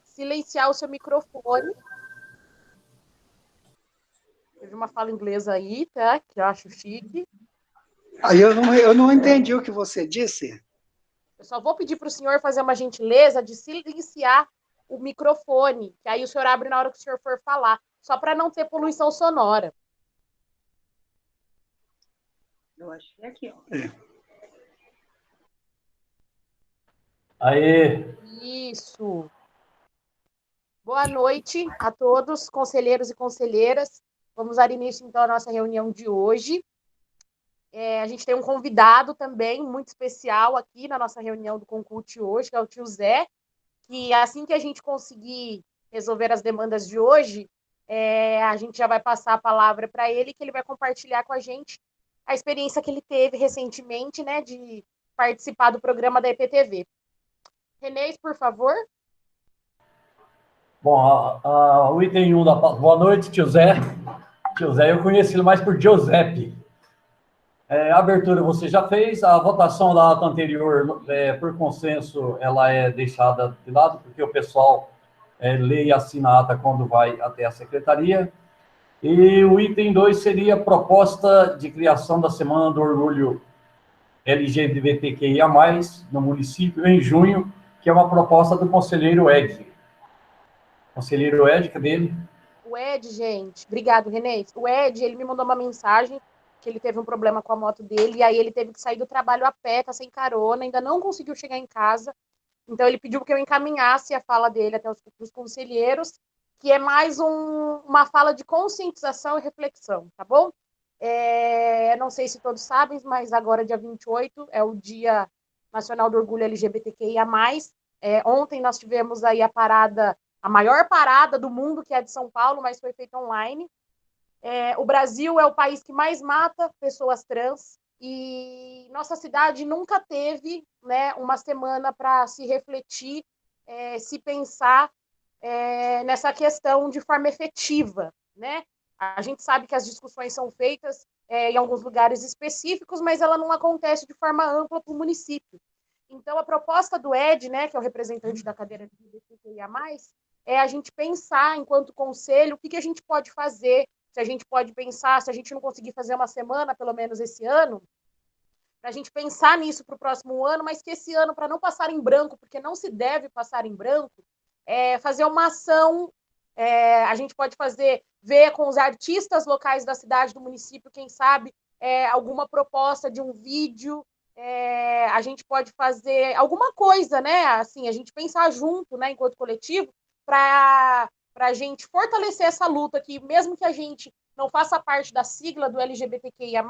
silenciar o seu microfone. Teve uma fala inglesa aí, tá? Que eu acho chique. Aí eu não entendi o que você disse. Eu só vou pedir para o senhor fazer uma gentileza de silenciar o microfone, que aí o senhor abre na hora que o senhor for falar, só para não ter poluição sonora. Eu acho que é aqui, ó. Aê! Isso. Boa noite a todos, conselheiros e conselheiras. Vamos dar início, então, à nossa reunião de hoje. A gente tem um convidado também muito especial aqui na nossa reunião do Concult hoje, que é o tio Zé, que assim que a gente conseguir resolver as demandas de hoje, a gente já vai passar a palavra para ele, que ele vai compartilhar com a gente a experiência que ele teve recentemente, né, de participar do programa da EPTV. Renês, por favor. Bom, o item 1 da... Boa noite, tio Zé. Tio Zé, eu conheci ele mais por Giuseppe. A abertura você já fez, a votação da ata anterior, por consenso, ela é deixada de lado, porque o pessoal lê e assina a ata quando vai até a secretaria. E o item 2 seria a proposta de criação da Semana do Orgulho LGBTQIA+, no município, em junho, que é uma proposta do conselheiro Ed. Conselheiro Ed, cadê ele? O Ed, gente, obrigado, Renê. O Ed, ele me mandou uma mensagem que ele teve um problema com a moto dele, e aí ele teve que sair do trabalho a pé, tá sem carona, ainda não conseguiu chegar em casa. Então ele pediu que eu encaminhasse a fala dele até os conselheiros, que é mais uma fala de conscientização e reflexão, tá bom? Não sei se todos sabem, mas agora, dia 28, é o Dia Nacional do Orgulho LGBTQIA+. Ontem nós tivemos aí a maior parada do mundo, que é a de São Paulo, mas foi feita online. O Brasil é o país que mais mata pessoas trans, e nossa cidade nunca teve, né, uma semana para se refletir, se pensar nessa questão de forma efetiva, né? A gente sabe que as discussões são feitas em alguns lugares específicos, mas ela não acontece de forma ampla para o município. Então, a proposta do Ed, né, que é o representante da cadeira de LGBTQIA+, é a gente pensar, enquanto conselho, o que a gente pode fazer, se a gente pode pensar, se a gente não conseguir fazer uma semana, pelo menos esse ano, para a gente pensar nisso para o próximo ano, mas que esse ano, para não passar em branco, porque não se deve passar em branco, fazer uma ação, a gente pode ver com os artistas locais da cidade, do município, quem sabe, alguma proposta de um vídeo, a gente pode fazer alguma coisa, né? Assim, a gente pensar junto, né, enquanto coletivo, para a gente fortalecer essa luta, que mesmo que a gente não faça parte da sigla do LGBTQIA+,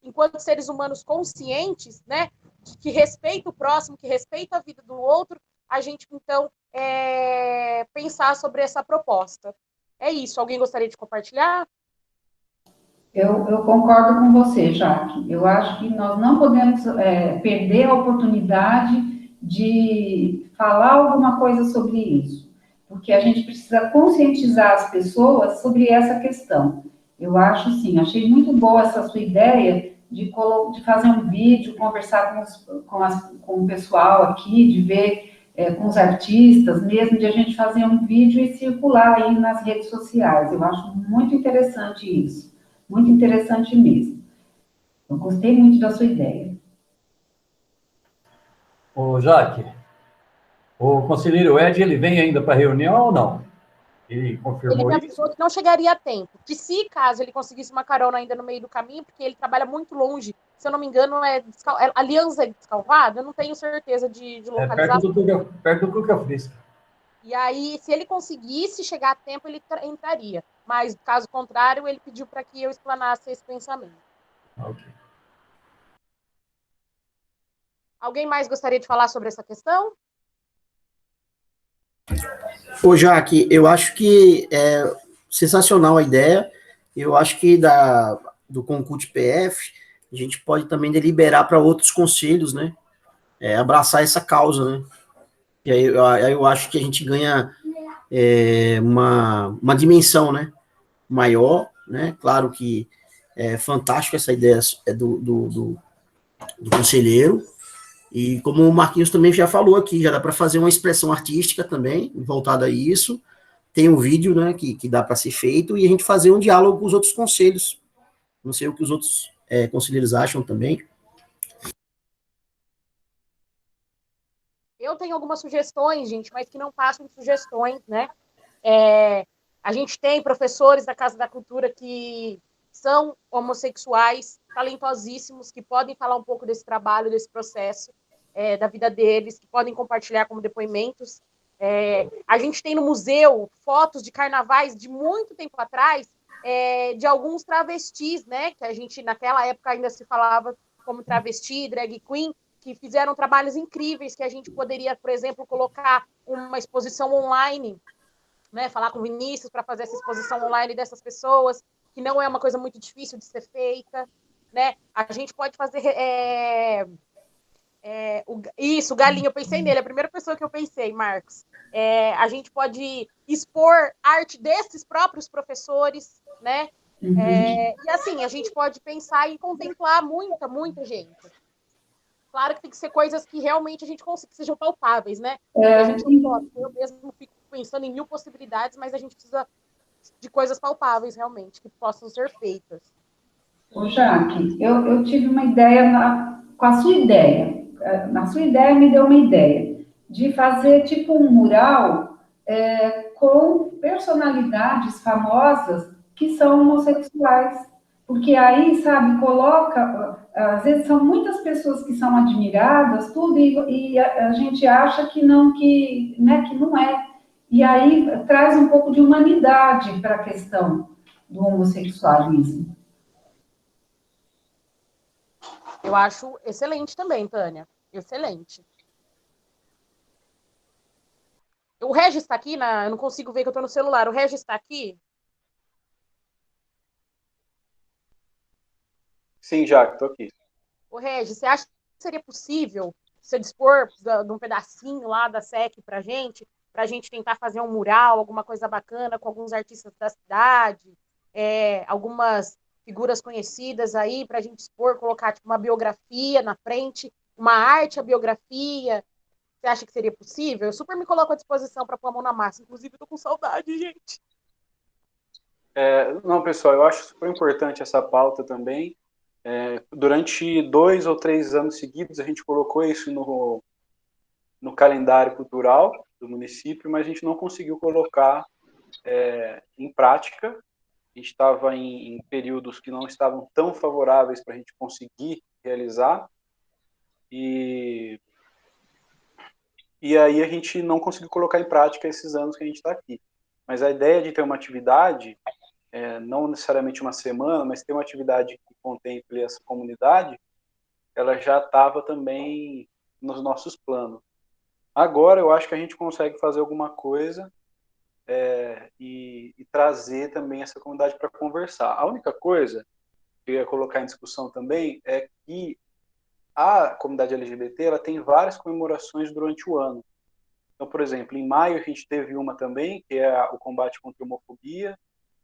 enquanto seres humanos conscientes, né, que respeita o próximo, que respeita a vida do outro, a gente, então, pensar sobre essa proposta. É isso. Alguém gostaria de compartilhar? Eu concordo com você, Jaque. Eu acho que nós não podemos perder a oportunidade de falar alguma coisa sobre isso, porque a gente precisa conscientizar as pessoas sobre essa questão. Eu acho, sim, achei muito boa essa sua ideia de fazer um vídeo, conversar com o pessoal aqui, de ver com os artistas mesmo, de a gente fazer um vídeo e circular aí nas redes sociais. Eu acho muito interessante isso. Muito interessante mesmo. Eu gostei muito da sua ideia. Ô, Jaque, o conselheiro Ed, ele vem ainda para a reunião ou não? Ele confirmou ele avisou que não chegaria a tempo. Que se, caso ele conseguisse uma carona ainda no meio do caminho, porque ele trabalha muito longe, se eu não me engano, Aliança Descalvado, eu não tenho certeza de localizar. Perto do Cuca Frisca. E aí, se ele conseguisse chegar a tempo, ele entraria. Mas, caso contrário, ele pediu para que eu explanasse esse pensamento. Ok. Alguém mais gostaria de falar sobre essa questão? Ô, Jaque, eu acho que é sensacional a ideia. Eu acho que do Concult PF, a gente pode também deliberar para outros conselhos, né? Abraçar essa causa, né? E aí eu acho que a gente ganha uma dimensão, né? Maior, né? Claro que é fantástico essa ideia do conselheiro, E como o Marquinhos também já falou aqui, já dá para fazer uma expressão artística também, voltada a isso. Tem um vídeo, né, que dá para ser feito, e a gente fazer um diálogo com os outros conselhos. Não sei o que os outros conselheiros acham também. Eu tenho algumas sugestões, gente, mas que não passam de sugestões, né? A gente tem professores da Casa da Cultura que são homossexuais, talentosíssimos, que podem falar um pouco desse trabalho, desse processo, da vida deles, que podem compartilhar como depoimentos. A gente tem no museu fotos de carnavais de muito tempo atrás, de alguns travestis, né? Que a gente, naquela época, ainda se falava como travesti, drag queen, que fizeram trabalhos incríveis que a gente poderia, por exemplo, colocar uma exposição online, né? Falar com o Vinícius para fazer essa exposição online dessas pessoas, que não é uma coisa muito difícil de ser feita, né? A gente pode fazer isso, o Galinho, eu pensei nele, a primeira pessoa que eu pensei, Marcos. A gente pode expor arte desses próprios professores, né? E assim, a gente pode pensar em contemplar muita gente. Claro que tem que ser coisas que realmente a gente consiga, que sejam palpáveis, né? A gente não pode. Eu mesmo fico pensando em 1000 possibilidades, mas a gente precisa de coisas palpáveis, realmente, que possam ser feitas. Ô, Jaque, eu tive uma ideia com a sua ideia. Na sua ideia, me deu uma ideia de fazer tipo um mural com personalidades famosas que são homossexuais. Porque aí, sabe, coloca. Às vezes são muitas pessoas que são admiradas, tudo, e a gente acha que não, né, que não é. E aí traz um pouco de humanidade para a questão do homossexualismo. Eu acho excelente também, Tânia. Excelente. O Regis está aqui? Eu não consigo ver que eu estou no celular. O Regis está aqui? Sim, Jaque, estou aqui. O Regis, você acha que seria possível você dispor de um pedacinho lá da SEC para a gente tentar fazer um mural, alguma coisa bacana com alguns artistas da cidade, algumas figuras conhecidas aí para a gente expor, colocar tipo, uma biografia na frente, uma arte, a biografia. Você acha que seria possível? Eu super me coloco à disposição para pôr a mão na massa. Inclusive, estou com saudade, gente. Não, pessoal, eu acho super importante essa pauta também. Durante 2 ou 3 anos seguidos, a gente colocou isso no calendário cultural do município, mas a gente não conseguiu colocar em prática. A gente estava em períodos que não estavam tão favoráveis para a gente conseguir realizar. E aí a gente não conseguiu colocar em prática esses anos que a gente está aqui. Mas a ideia de ter uma atividade, não necessariamente uma semana, mas ter uma atividade que contemple essa comunidade, ela já estava também nos nossos planos. Agora eu acho que a gente consegue fazer alguma coisa e trazer também essa comunidade para conversar. A única coisa que eu ia colocar em discussão também é que a comunidade LGBT ela tem várias comemorações durante o ano. Então, por exemplo, em maio a gente teve uma também, que é o combate contra a homofobia,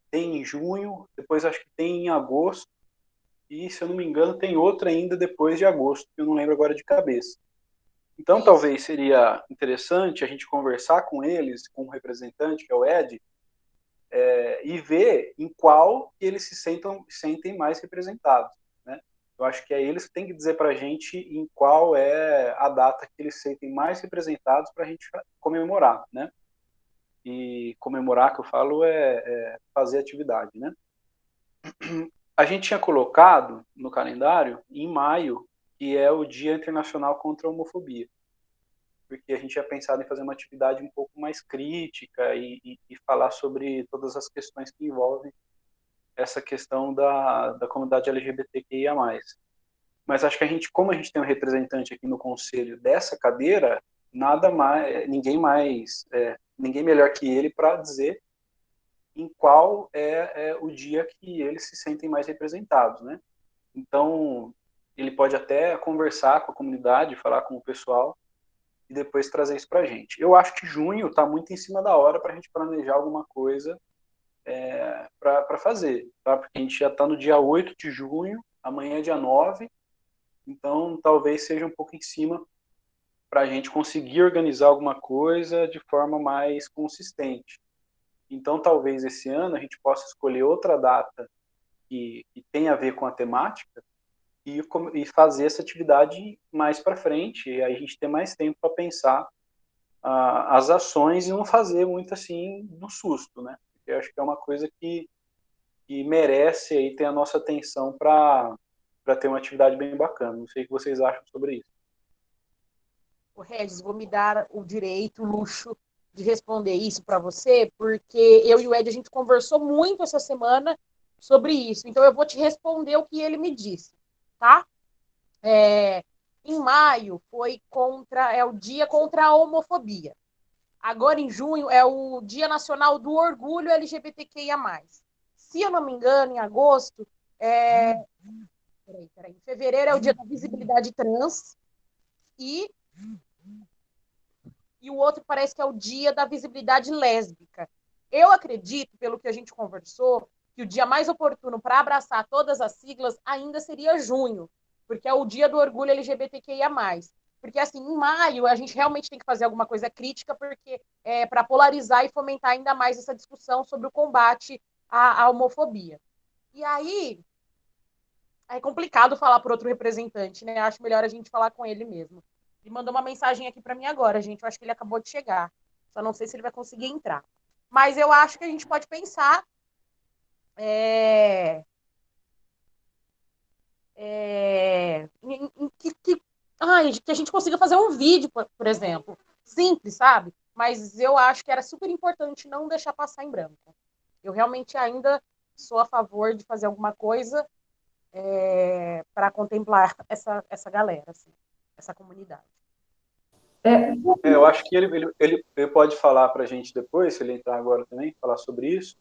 tem em junho, depois acho que tem em agosto, e se eu não me engano tem outra ainda depois de agosto, que eu não lembro agora de cabeça. Então, talvez seria interessante a gente conversar com eles, com o representante, que é o Ed, e ver em qual que eles se sentem mais representados, né? Eu acho que é eles que têm que dizer para a gente em qual é a data que eles se sentem mais representados para a gente comemorar, né? E comemorar, que eu falo, fazer atividade, né? A gente tinha colocado no calendário, em maio, que é o Dia Internacional contra a Homofobia, porque a gente tinha pensado em fazer uma atividade um pouco mais crítica e falar sobre todas as questões que envolvem essa questão da comunidade LGBTQIA+. Mas acho que como a gente tem um representante aqui no conselho dessa cadeira, ninguém melhor que ele para dizer em qual é o dia que eles se sentem mais representados, né? Então, ele pode até conversar com a comunidade, falar com o pessoal e depois trazer isso para a gente. Eu acho que junho está muito em cima da hora para a gente planejar alguma coisa para fazer, tá? Porque a gente já está no dia 8 de junho, amanhã é dia 9, então talvez seja um pouco em cima para a gente conseguir organizar alguma coisa de forma mais consistente. Então, talvez esse ano a gente possa escolher outra data que tenha a ver com a temática e fazer essa atividade mais para frente, e aí a gente ter mais tempo para pensar as ações e não fazer muito assim no susto, né? Porque eu acho que é uma coisa que merece aí ter a nossa atenção para ter uma atividade bem bacana. Não sei o que vocês acham sobre isso. O Regis, vou me dar o direito, o luxo de responder isso para você, porque eu e o Ed, a gente conversou muito essa semana sobre isso. Então, eu vou te responder o que ele me disse, tá? Em maio foi o Dia contra a Homofobia. Agora, em junho, é o Dia Nacional do Orgulho LGBTQIA+. Se eu não me engano, em agosto, em fevereiro é o Dia da Visibilidade Trans e o outro parece que é o Dia da Visibilidade Lésbica. Eu acredito, pelo que a gente conversou, que o dia mais oportuno para abraçar todas as siglas ainda seria junho, porque é o Dia do Orgulho LGBTQIA+. Porque, assim, em maio, a gente realmente tem que fazer alguma coisa crítica, porque é para polarizar e fomentar ainda mais essa discussão sobre o combate à homofobia. E aí, é complicado falar por outro representante, né? Acho melhor a gente falar com ele mesmo. Ele mandou uma mensagem aqui para mim agora, gente. Eu acho que ele acabou de chegar. Só não sei se ele vai conseguir entrar. Mas eu acho que a gente pode pensar que a gente consiga fazer um vídeo, por exemplo. Simples, sabe? Mas eu acho que era super importante não deixar passar em branco. Eu realmente ainda sou a favor de fazer alguma coisa para contemplar essa galera, assim, essa comunidade. Eu acho que ele pode falar para a gente depois, se ele entrar agora também, falar sobre isso.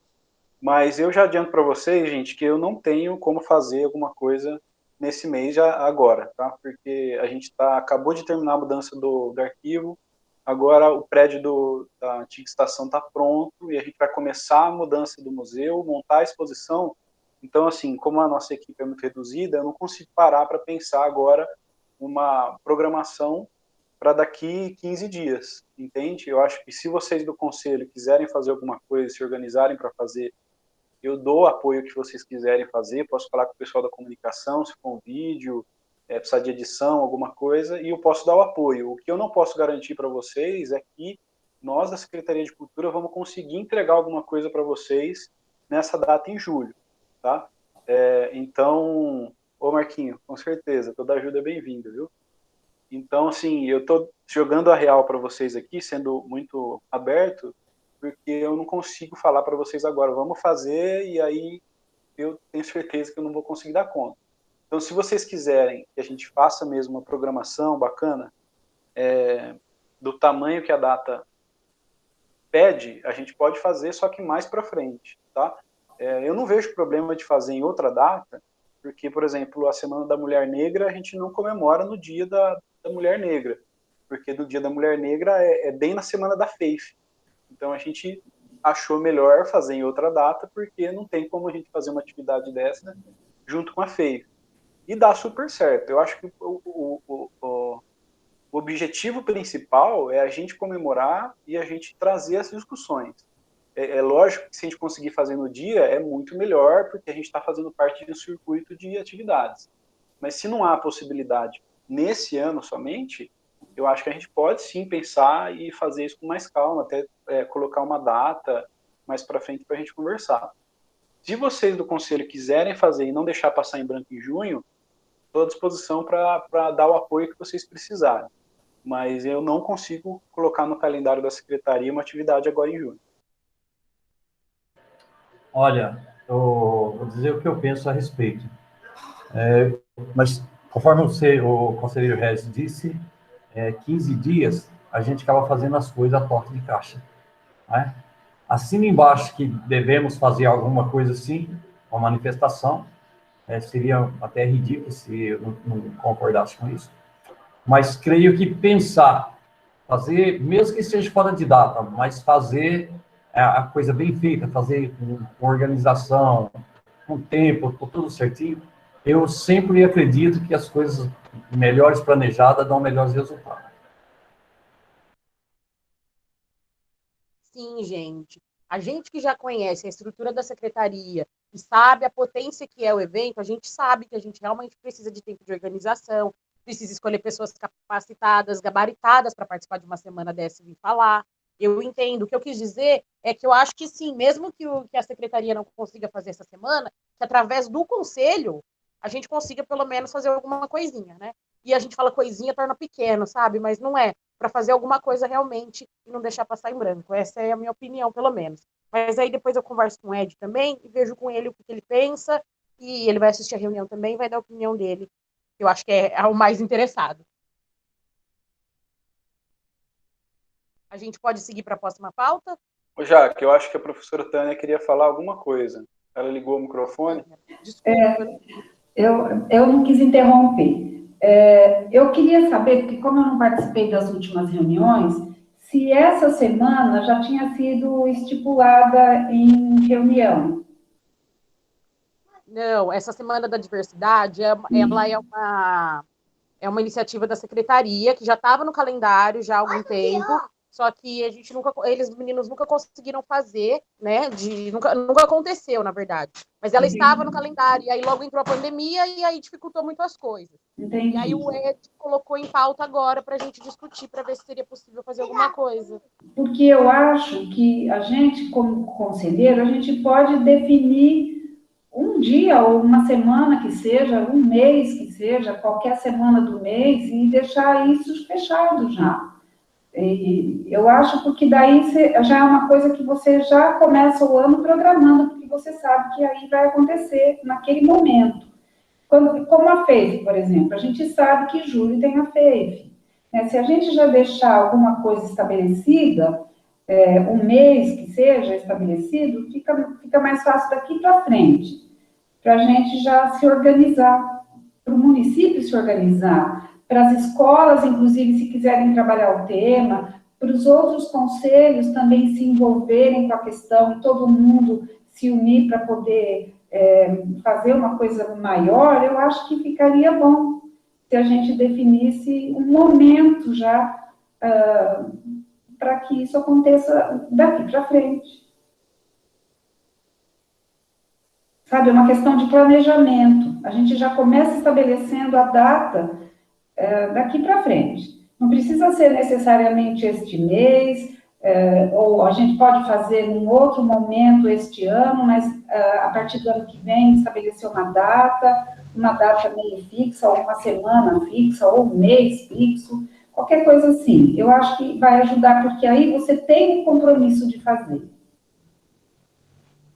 Mas eu já adianto para vocês, gente, que eu não tenho como fazer alguma coisa nesse mês agora, tá? Porque a gente acabou de terminar a mudança do arquivo, agora o prédio da antiga estação está pronto e a gente vai começar a mudança do museu, montar a exposição. Então, assim, como a nossa equipe é muito reduzida, eu não consigo parar para pensar agora uma programação para daqui 15 dias, entende? Eu acho que se vocês do conselho quiserem fazer alguma coisa, se organizarem para fazer, eu dou o apoio que vocês quiserem fazer, posso falar com o pessoal da comunicação, se for um vídeo, precisar de edição, alguma coisa, e eu posso dar o apoio. O que eu não posso garantir para vocês é que nós, da Secretaria de Cultura, vamos conseguir entregar alguma coisa para vocês nessa data em julho, tá? Então, ô Marquinho, com certeza, toda ajuda é bem-vinda, viu? Então, assim, eu estou jogando a real para vocês aqui, sendo muito aberto, porque eu não consigo falar para vocês agora, vamos fazer, e aí eu tenho certeza que eu não vou conseguir dar conta. Então, se vocês quiserem que a gente faça mesmo uma programação bacana, do tamanho que a data pede, a gente pode fazer, só que mais para frente, tá? Eu não vejo problema de fazer em outra data, porque, por exemplo, a Semana da Mulher Negra, a gente não comemora no dia da Mulher Negra, porque do dia da Mulher Negra é bem na Semana da Faith. Então, a gente achou melhor fazer em outra data, porque não tem como a gente fazer uma atividade dessa junto com a Faith. E dá super certo. Eu acho que o objetivo principal é a gente comemorar e a gente trazer as discussões. É lógico que se a gente conseguir fazer no dia, é muito melhor, porque a gente está fazendo parte de um circuito de atividades. Mas se não há possibilidade nesse ano somente, eu acho que a gente pode sim pensar e fazer isso com mais calma, até colocar uma data mais para frente para a gente conversar. Se vocês do conselho quiserem fazer e não deixar passar em branco em junho, estou à disposição para dar o apoio que vocês precisarem. Mas eu não consigo colocar no calendário da secretaria uma atividade agora em junho. Olha, eu vou dizer o que eu penso a respeito. Mas, conforme o conselheiro Regis disse, 15 dias a gente acaba fazendo as coisas a toque de caixa. Né? Assina embaixo que devemos fazer alguma coisa assim, uma manifestação. Seria até ridículo se eu não concordasse com isso. Mas creio que pensar, fazer, mesmo que seja fora de data, mas fazer a coisa bem feita, fazer com organização, com tempo, com tudo certinho, eu sempre acredito que as coisas melhores planejadas dão melhores resultados. sim, gente. A gente que já conhece a estrutura da secretaria e sabe a potência que é o evento, a gente sabe que a gente realmente precisa de tempo de organização, precisa escolher pessoas capacitadas, gabaritadas para participar de uma semana dessa e vir falar. Eu entendo. O que eu quis dizer é que eu acho que sim, mesmo que a secretaria não consiga fazer essa semana, que através do conselho a gente consiga pelo menos fazer alguma coisinha, né? E a gente fala coisinha, torna pequeno, sabe? Mas não é para fazer alguma coisa realmente e não deixar passar em branco. Essa é a minha opinião, pelo menos. Mas aí depois eu converso com o Ed também e vejo com ele o que ele pensa e ele vai assistir a reunião também e vai dar a opinião dele. Eu acho que é o mais interessado. A gente pode seguir para a próxima pauta? Ô, Jaque, eu acho que a professora Tânia queria falar alguma coisa. Ela ligou o microfone. Desculpa. Eu não quis interromper. Eu queria saber, porque como eu não participei das últimas reuniões, se essa semana já tinha sido estipulada em reunião. Não, essa Semana da Diversidade, ela é uma iniciativa da secretaria que já estava no calendário já há algum tempo, só que a gente os meninos nunca conseguiram fazer, né? Nunca aconteceu, na verdade. Mas ela estava no calendário, e aí logo entrou a pandemia e aí dificultou muito as coisas. Entendi. E aí o Ed colocou em pauta agora para a gente discutir, para ver se seria possível fazer alguma coisa. Porque eu acho que a gente, como conselheiro, a gente pode definir um dia ou uma semana que seja, um mês que seja, qualquer semana do mês, e deixar isso fechado já. E eu acho porque daí já é uma coisa que você já começa o ano programando, porque você sabe que aí vai acontecer naquele momento. Como a FEIF, por exemplo, a gente sabe que julho tem a FEIF. Né? Se a gente já deixar alguma coisa estabelecida, um mês que seja estabelecido, fica mais fácil daqui para frente, para a gente já se organizar, para o município se organizar, para as escolas, inclusive, se quiserem trabalhar o tema, para os outros conselhos também se envolverem com a questão, todo mundo se unir para poder fazer uma coisa maior, eu acho que ficaria bom se a gente definisse um momento já para que isso aconteça daqui para frente. Sabe, é uma questão de planejamento. A gente já começa estabelecendo a data daqui para frente. Não precisa ser necessariamente este mês, ou a gente pode fazer num outro momento este ano, mas a partir do ano que vem estabelecer uma data meio fixa, ou uma semana fixa, ou um mês fixo, qualquer coisa assim. Eu acho que vai ajudar, porque aí você tem o compromisso de fazer.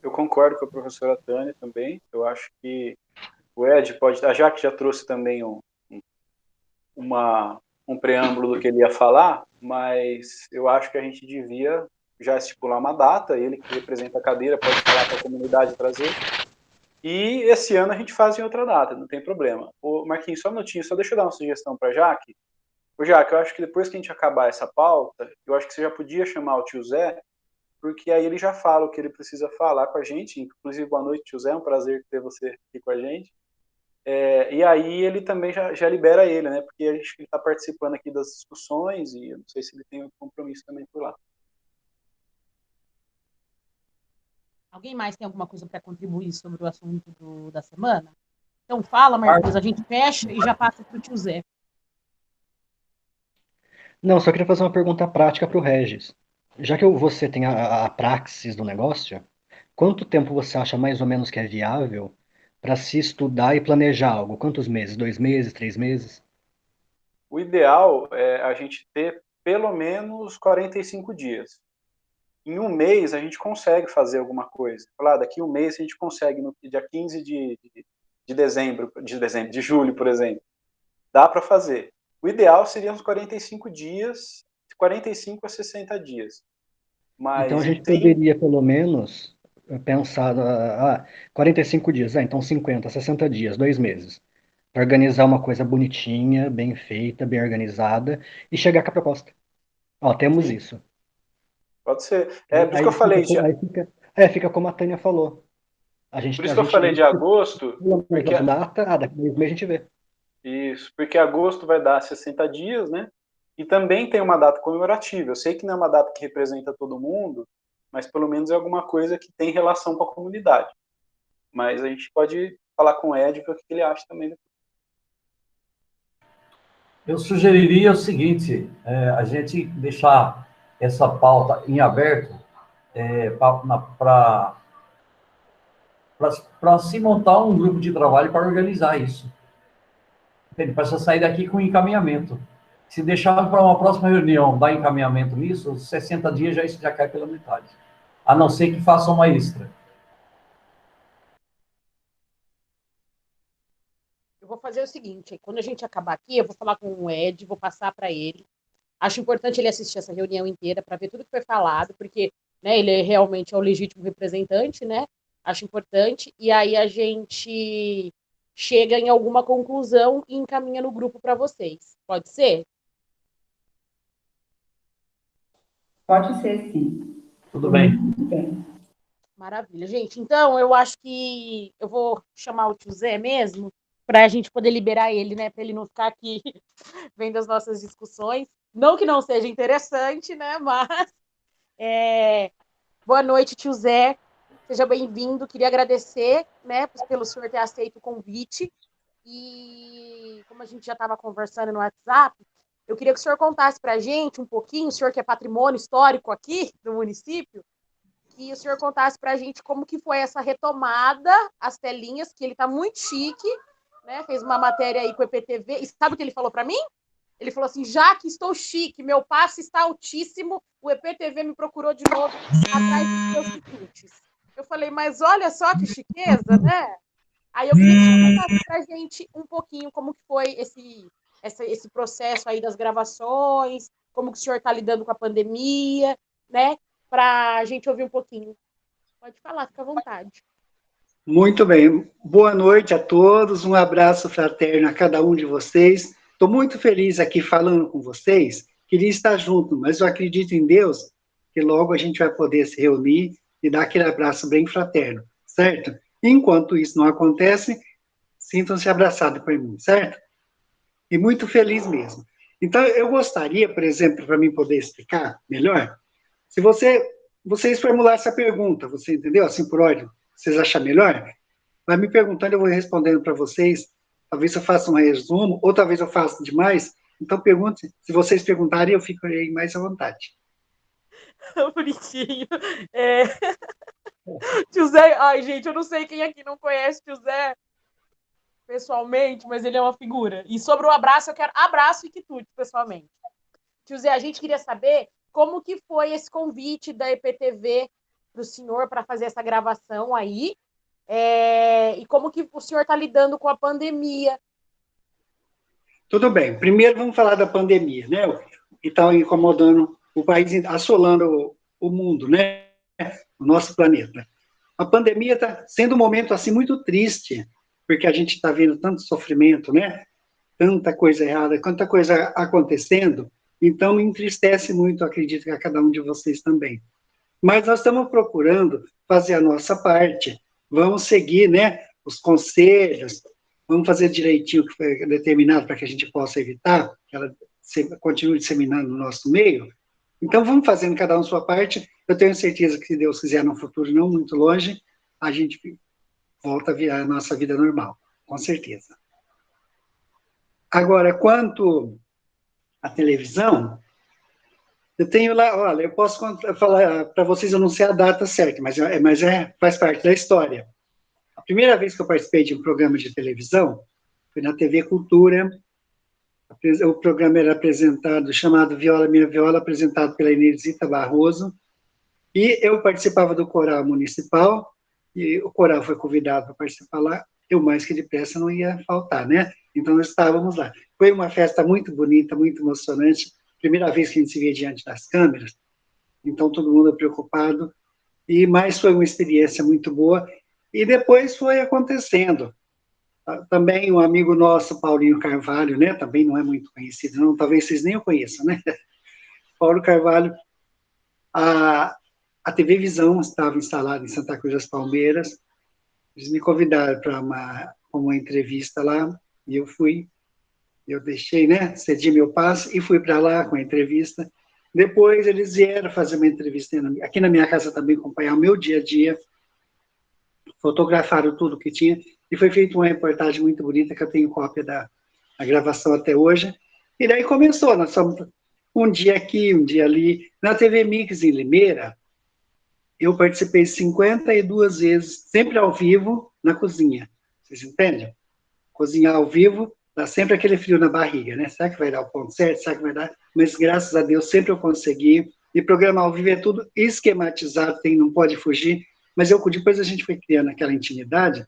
Eu concordo com a professora Tânia também. Eu acho que o Ed pode... A Jaque já trouxe também um preâmbulo do que ele ia falar, mas eu acho que a gente devia já estipular uma data, ele que representa a cadeira pode falar para a comunidade trazer, e esse ano a gente faz em outra data, não tem problema. Ô, Marquinhos, só um minutinho, só deixa eu dar uma sugestão para a Jaque. Ô, Jaque, eu acho que depois que a gente acabar essa pauta, eu acho que você já podia chamar o tio Zé, porque aí ele já fala o que ele precisa falar com a gente, inclusive, boa noite, tio Zé, é um prazer ter você aqui com a gente. E aí ele também já libera ele, né? Porque a gente está participando aqui das discussões e eu não sei se ele tem um compromisso também por lá. Alguém mais tem alguma coisa para contribuir sobre o assunto da semana? Então fala, Marcos, a gente fecha e já passa para o tio Zé. Não, só queria fazer uma pergunta prática para o Regis. Já que você tem a praxis do negócio, quanto tempo você acha mais ou menos que é viável para se estudar e planejar algo? Quantos meses? 2 meses, 3 meses? O ideal é a gente ter pelo menos 45 dias. Em um mês a gente consegue fazer alguma coisa. Falar, daqui um mês a gente consegue, no dia 15 de julho, por exemplo. Dá para fazer. O ideal seria uns 45 dias, de 45 a 60 dias. Mas Então a gente poderia, pelo menos, pensar 45 dias, então 50, 60 dias, 2 meses, para organizar uma coisa bonitinha, bem feita, bem organizada e chegar com a proposta. Ó, temos Sim. isso. Pode ser. Por isso que eu falei fica como a Tânia falou. Por isso que eu falei de agosto, porque a data, daqui a 2 meses a gente vê. Isso, porque agosto vai dar 60 dias, né? E também tem uma data comemorativa. Eu sei que não é uma data que representa todo mundo, mas pelo menos é alguma coisa que tem relação com a comunidade. Mas a gente pode falar com o Ed para o que ele acha também. Eu sugeriria o seguinte, a gente deixar essa pauta em aberto para se montar um grupo de trabalho para organizar isso. Entende? Para você sair daqui com encaminhamento. Se deixar para uma próxima reunião dar encaminhamento nisso, os 60 dias isso já cai pela metade. A não ser que faça uma extra. Eu vou fazer o seguinte, quando a gente acabar aqui, eu vou falar com o Ed, vou passar para ele. Acho importante ele assistir essa reunião inteira para ver tudo que foi falado, porque, né, ele realmente é o legítimo representante, né? Acho importante. E aí a gente chega em alguma conclusão e encaminha no grupo para vocês. Pode ser? Pode ser, sim. Tudo bem. Muito bem. Maravilha, gente. Então, eu acho que eu vou chamar o tio Zé mesmo, para a gente poder liberar ele, né? Para ele não ficar aqui vendo as nossas discussões. Não que não seja interessante, né? Mas boa noite, tio Zé. Seja bem-vindo. Queria agradecer, né, pelo senhor ter aceito o convite. E como a gente já estava conversando no WhatsApp, eu queria que o senhor contasse para a gente um pouquinho, o senhor que é patrimônio histórico aqui do município, que o senhor contasse para a gente como que foi essa retomada, as telinhas, que ele está muito chique, né? Fez uma matéria aí com o EPTV. E sabe o que ele falou para mim? Ele falou assim, já que estou chique, meu passe está altíssimo, o EPTV me procurou de novo atrás dos seus quitutes. Eu falei, mas olha só que chiqueza, né? Aí eu queria que o senhor contasse para a gente um pouquinho como que foi esse processo aí das gravações, como que o senhor está lidando com a pandemia, né? Para a gente ouvir um pouquinho. Pode falar, fica à vontade. Muito bem. Boa noite a todos, um abraço fraterno a cada um de vocês. Estou muito feliz aqui falando com vocês. Queria estar junto, mas eu acredito em Deus que logo a gente vai poder se reunir e dar aquele abraço bem fraterno, certo? Enquanto isso não acontece, sintam-se abraçados por mim, certo? E muito feliz mesmo. Então, eu gostaria, por exemplo, para mim poder explicar melhor, se vocês formulassem a pergunta, você entendeu? Assim, por ordem, vocês acham melhor? Vai me perguntando, eu vou respondendo para vocês. Talvez eu faça um resumo, ou talvez eu faça demais. Então, pergunte. Se vocês perguntarem, eu ficarei mais à vontade. Bonitinho. Tio Zé, ai, gente, eu não sei quem aqui não conhece tio Zé pessoalmente, mas ele é uma figura. E sobre o abraço, eu quero abraço e quitute, pessoalmente. Tio Zé, a gente queria saber como que foi esse convite da EPTV para o senhor para fazer essa gravação aí, e como que o senhor está lidando com a pandemia. Tudo bem. Primeiro vamos falar da pandemia, né? Que está incomodando o país, assolando o mundo, né? O nosso planeta. A pandemia está sendo um momento assim muito triste, porque a gente está vendo tanto sofrimento, né? Tanta coisa errada, tanta coisa acontecendo. Então me entristece muito, acredito que a cada um de vocês também. Mas nós estamos procurando fazer a nossa parte. Vamos seguir, né, os conselhos, vamos fazer direitinho o que foi determinado para que a gente possa evitar que ela continue disseminando no nosso meio. Então, vamos fazendo cada um sua parte. Eu tenho certeza que, se Deus quiser, no futuro não muito longe, a gente volta a nossa vida normal, com certeza. Agora, quanto à televisão, eu tenho lá, olha, eu posso falar para vocês, eu não sei a data certa, mas faz parte da história. A primeira vez que eu participei de um programa de televisão foi na TV Cultura. O programa era apresentado, chamado Viola Minha Viola, apresentado pela Inesita Barroso, e eu participava do coral municipal, e o coral foi convidado para participar lá, eu mais que depressa não ia faltar, né? Então nós estávamos lá. Foi uma festa muito bonita, muito emocionante, primeira vez que a gente se via diante das câmeras, então todo mundo preocupado, mas foi uma experiência muito boa, e depois foi acontecendo. Também um amigo nosso, Paulinho Carvalho, né, também não é muito conhecido, não, talvez vocês nem o conheçam, né? Paulo Carvalho, a TV Visão estava instalada em Santa Cruz das Palmeiras, eles me convidaram para uma entrevista lá, e eu fui, Eu deixei, né, cedi meu passe e fui para lá com a entrevista. Depois eles vieram fazer uma entrevista aqui na minha casa também, acompanhar o meu dia a dia, fotografaram tudo que tinha, e foi feita uma reportagem muito bonita, que eu tenho cópia da gravação até hoje. E daí começou, nós fomos um dia aqui, um dia ali. Na TV Mix em Limeira, eu participei 52 vezes, sempre ao vivo, na cozinha. Vocês entendem? Cozinhar ao vivo, dá sempre aquele frio na barriga, né? Será que vai dar o ponto certo? Será que vai dar? Mas, graças a Deus, sempre eu consegui. E programa ao vivo é tudo esquematizado, não pode fugir. Mas depois a gente foi criando aquela intimidade,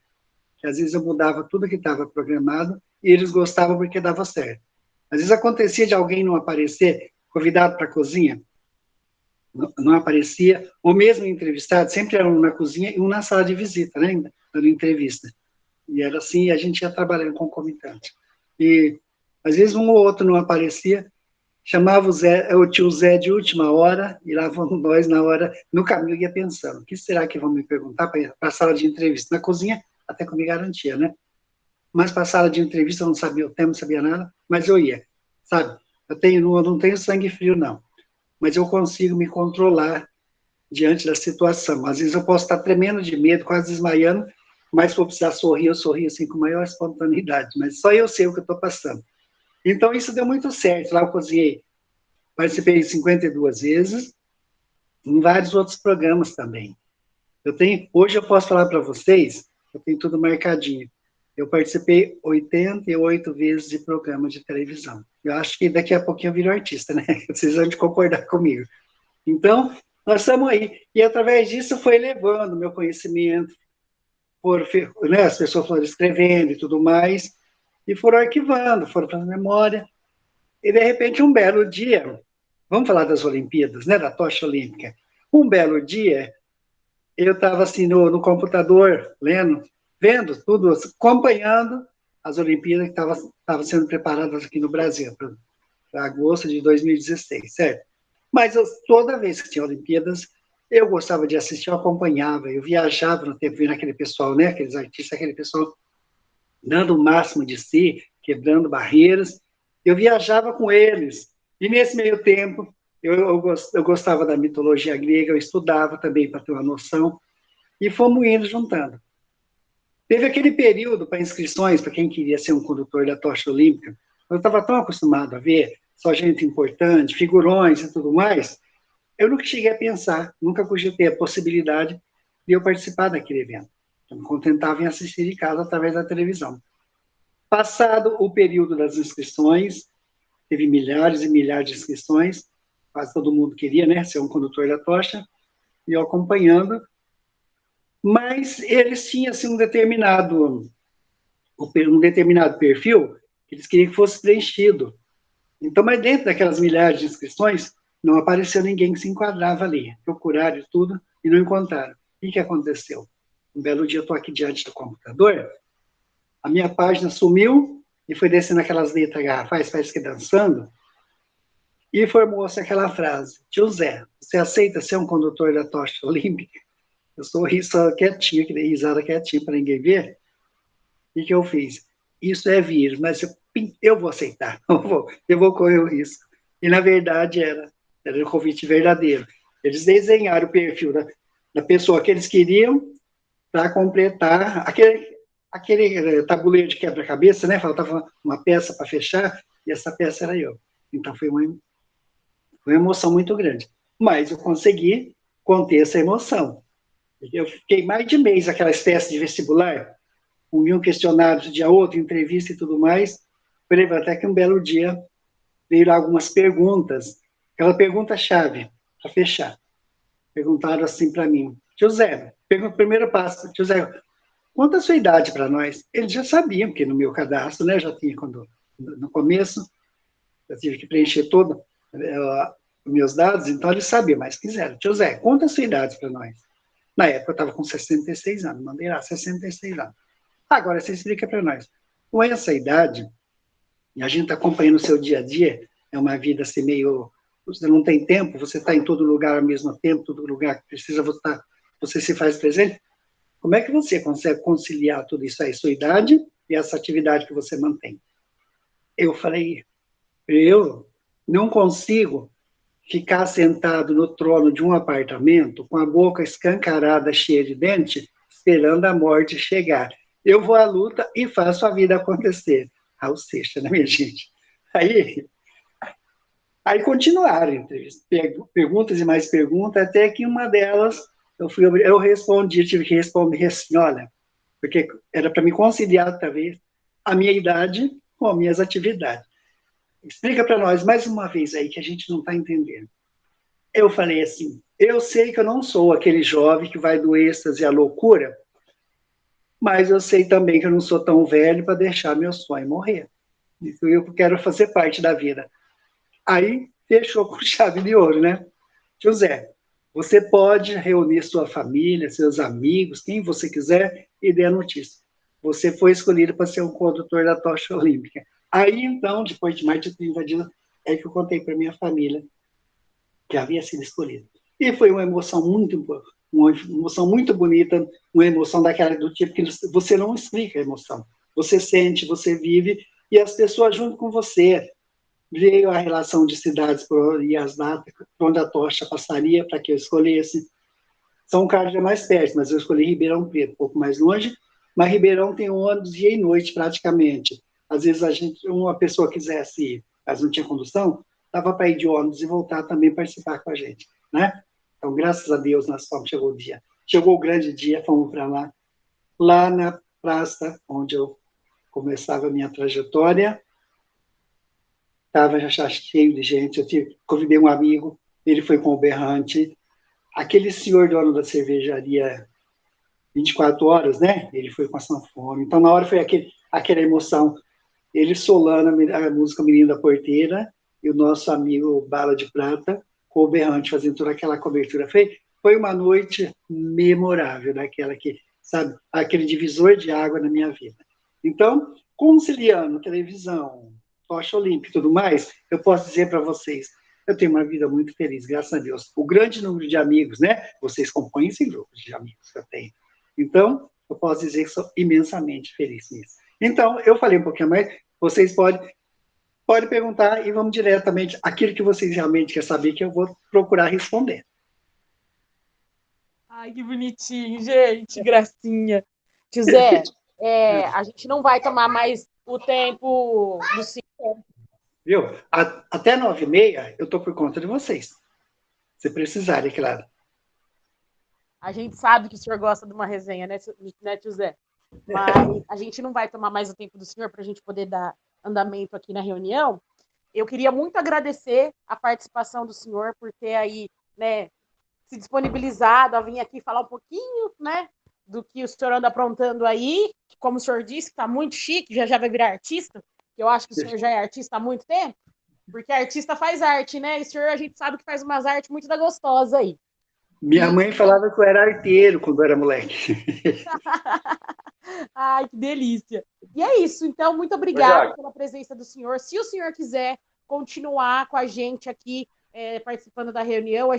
que às vezes eu mudava tudo que estava programado, e eles gostavam porque dava certo. Às vezes acontecia de alguém não aparecer, convidado para a cozinha, não aparecia, ou mesmo entrevistado, sempre era um na cozinha e um na sala de visita, né, dando entrevista. E era assim, a gente ia trabalhando concomitante. E, às vezes, um ou outro não aparecia, chamava o tio Zé de última hora, e lá vamos nós, na hora, no caminho, ia pensando, o que será que vão me perguntar para a sala de entrevista? Na cozinha, até que eu me garantia, né? Mas para a sala de entrevista, eu não sabia o tema, não sabia nada, mas eu ia, sabe? Eu não tenho sangue frio, não, mas eu consigo me controlar diante da situação. Às vezes eu posso estar tremendo de medo, quase desmaiando, mas se for precisar sorrir, eu sorrio assim com maior espontaneidade, mas só eu sei o que eu estou passando. Então isso deu muito certo, lá eu cozinhei, participei 52 vezes, em vários outros programas também. Hoje eu posso falar para vocês, eu tenho tudo marcadinho, eu participei 88 vezes de programa de televisão. Eu acho que daqui a pouquinho eu viro artista, né? Vocês vão de concordar comigo. Então, nós estamos aí. E através disso foi elevando meu conhecimento, né, as pessoas foram escrevendo e tudo mais, e foram arquivando, foram para a memória. E, de repente, um belo dia, vamos falar das Olimpíadas, né, da tocha olímpica. Um belo dia, eu estava assim no computador, vendo tudo, acompanhando as Olimpíadas que estavam sendo preparadas aqui no Brasil, para agosto de 2016, certo? Mas toda vez que tinha Olimpíadas, eu gostava de assistir, eu acompanhava, eu viajava no tempo, vendo aquele pessoal, né, aqueles artistas, aquele pessoal dando o máximo de si, quebrando barreiras, eu viajava com eles. E nesse meio tempo, eu gostava da mitologia grega, eu estudava também para ter uma noção, e fomos indo juntando. Teve aquele período para inscrições, para quem queria ser um condutor da tocha olímpica, eu estava tão acostumado a ver só gente importante, figurões e tudo mais, eu nunca cheguei a pensar, nunca cogitei a possibilidade de eu participar daquele evento. Eu me contentava em assistir de casa através da televisão. Passado o período das inscrições, teve milhares e milhares de inscrições, quase todo mundo queria, né, ser um condutor da tocha, e eu acompanhando, mas eles tinham assim, um determinado perfil que eles queriam que fosse preenchido. Então, mas dentro daquelas milhares de inscrições, não apareceu ninguém que se enquadrava ali. Procuraram tudo e não encontraram. O que aconteceu? Um belo dia eu estou aqui diante do computador, a minha página sumiu e foi descendo aquelas letras garrafais, parece que dançando, e formou-se aquela frase: tio Zé, você aceita ser um condutor da tocha olímpica? Eu sorri só quietinho, que dei risada quietinho para ninguém ver. E que eu fiz? Isso é vírus, mas eu vou aceitar, eu vou correr o risco. E, na verdade, era um convite verdadeiro. Eles desenharam o perfil da pessoa que eles queriam para completar aquele tabuleiro de quebra-cabeça, né? Faltava uma peça para fechar, e essa peça era eu. Então, foi uma emoção muito grande. Mas eu consegui conter essa emoção. Eu fiquei mais de mês naquela espécie de vestibular, um questionário de dia outro, entrevista e tudo mais. Até que um belo dia veio lá algumas perguntas, aquela pergunta-chave, para fechar. Perguntaram assim para mim: tio Zé, primeiro passo, tio Zé, conta a sua idade para nós. Eles já sabiam, porque no meu cadastro, né, já tinha no começo, eu tive que preencher todos os meus dados, então eles sabiam, mas quiseram. Tio Zé, conta a sua idade para nós. Na época eu estava com 66 anos, mandei lá, 66 anos. Agora você explica para nós. Com essa idade, e a gente está acompanhando o seu dia a dia, é uma vida assim meio... Você não tem tempo, você está em todo lugar ao mesmo tempo, todo lugar que precisa você se faz presente. Como é que você consegue conciliar tudo isso aí, sua idade e essa atividade que você mantém? Eu falei, eu não consigo ficar sentado no trono de um apartamento com a boca escancarada, cheia de dente, esperando a morte chegar. Eu vou à luta e faço a vida acontecer. Raul Seixas, né, minha gente? Aí continuaram entrevistas, perguntas e mais perguntas, até que uma delas eu respondi, tive que responder assim, olha, porque era para me conciliar, talvez, a minha idade com as minhas atividades. Explica para nós mais uma vez aí que a gente não está entendendo. Eu falei assim, eu sei que eu não sou aquele jovem que vai do êxtase à loucura, mas eu sei também que eu não sou tão velho para deixar meu sonho morrer. Eu quero fazer parte da vida. Aí, fechou com chave de ouro, né? José, você pode reunir sua família, seus amigos, quem você quiser, e dê a notícia. Você foi escolhido para ser um condutor da tocha olímpica. Aí, então, depois de mais de 30 dias, é que eu contei para minha família que havia sido escolhido. E foi uma emoção muito bonita, uma emoção daquela do tipo que você não explica a emoção. Você sente, você vive, e as pessoas junto com você. Veio a relação de cidades e as datas, onde a tocha passaria, para que eu escolhesse. São Carlos é mais perto, mas eu escolhi Ribeirão Preto, um pouco mais longe, mas Ribeirão tem ônibus dia e noite, praticamente. Às vezes, uma pessoa quisesse ir, mas não tinha condução, dava para ir de ônibus e voltar também participar com a gente, né? Então, graças a Deus, chegou o dia. Chegou o grande dia, fomos para lá na praça onde eu começava a minha trajetória. Estava já cheio de gente, convidei um amigo, ele foi com o berrante, aquele senhor dono da cervejaria 24 horas, né? Ele foi com a sanfona, então na hora foi aquela emoção, ele solando a música Menino da Porteira, e o nosso amigo Bala de Prata, com o berrante, fazendo toda aquela cobertura. Foi uma noite memorável, daquela que, sabe, aquele divisor de água na minha vida. Então, conciliando televisão, tocha olímpica e tudo mais, eu posso dizer para vocês, eu tenho uma vida muito feliz, graças a Deus. O grande número de amigos, né? Vocês compõem esse grupo de amigos que eu tenho. Então, eu posso dizer que sou imensamente feliz nisso. Então, eu falei um pouquinho mais, vocês podem perguntar e vamos diretamente aquilo que vocês realmente querem saber, que eu vou procurar responder. Ai, que bonitinho, gente, gracinha. Tio Zé, a gente não vai tomar mais o tempo do senhor. Viu? Até 9h30 eu estou por conta de vocês. Se precisarem, claro. A gente sabe que o senhor gosta de uma resenha, né, tio Zé? Mas a gente não vai tomar mais o tempo do senhor para a gente poder dar andamento aqui na reunião. Eu queria muito agradecer a participação do senhor por ter aí, né, se disponibilizado a vir aqui falar um pouquinho, né, do que o senhor anda aprontando aí, que, como o senhor disse, está muito chique, já vai virar artista, que eu acho que o senhor já é artista há muito tempo, porque artista faz arte, né, e o senhor, a gente sabe que faz umas artes muito da gostosa aí. Minha mãe falava que eu era arteiro quando eu era moleque. Ai, que delícia. E é isso, então, muito obrigada pela presença do senhor. Se o senhor quiser continuar com a gente aqui, participando da reunião, a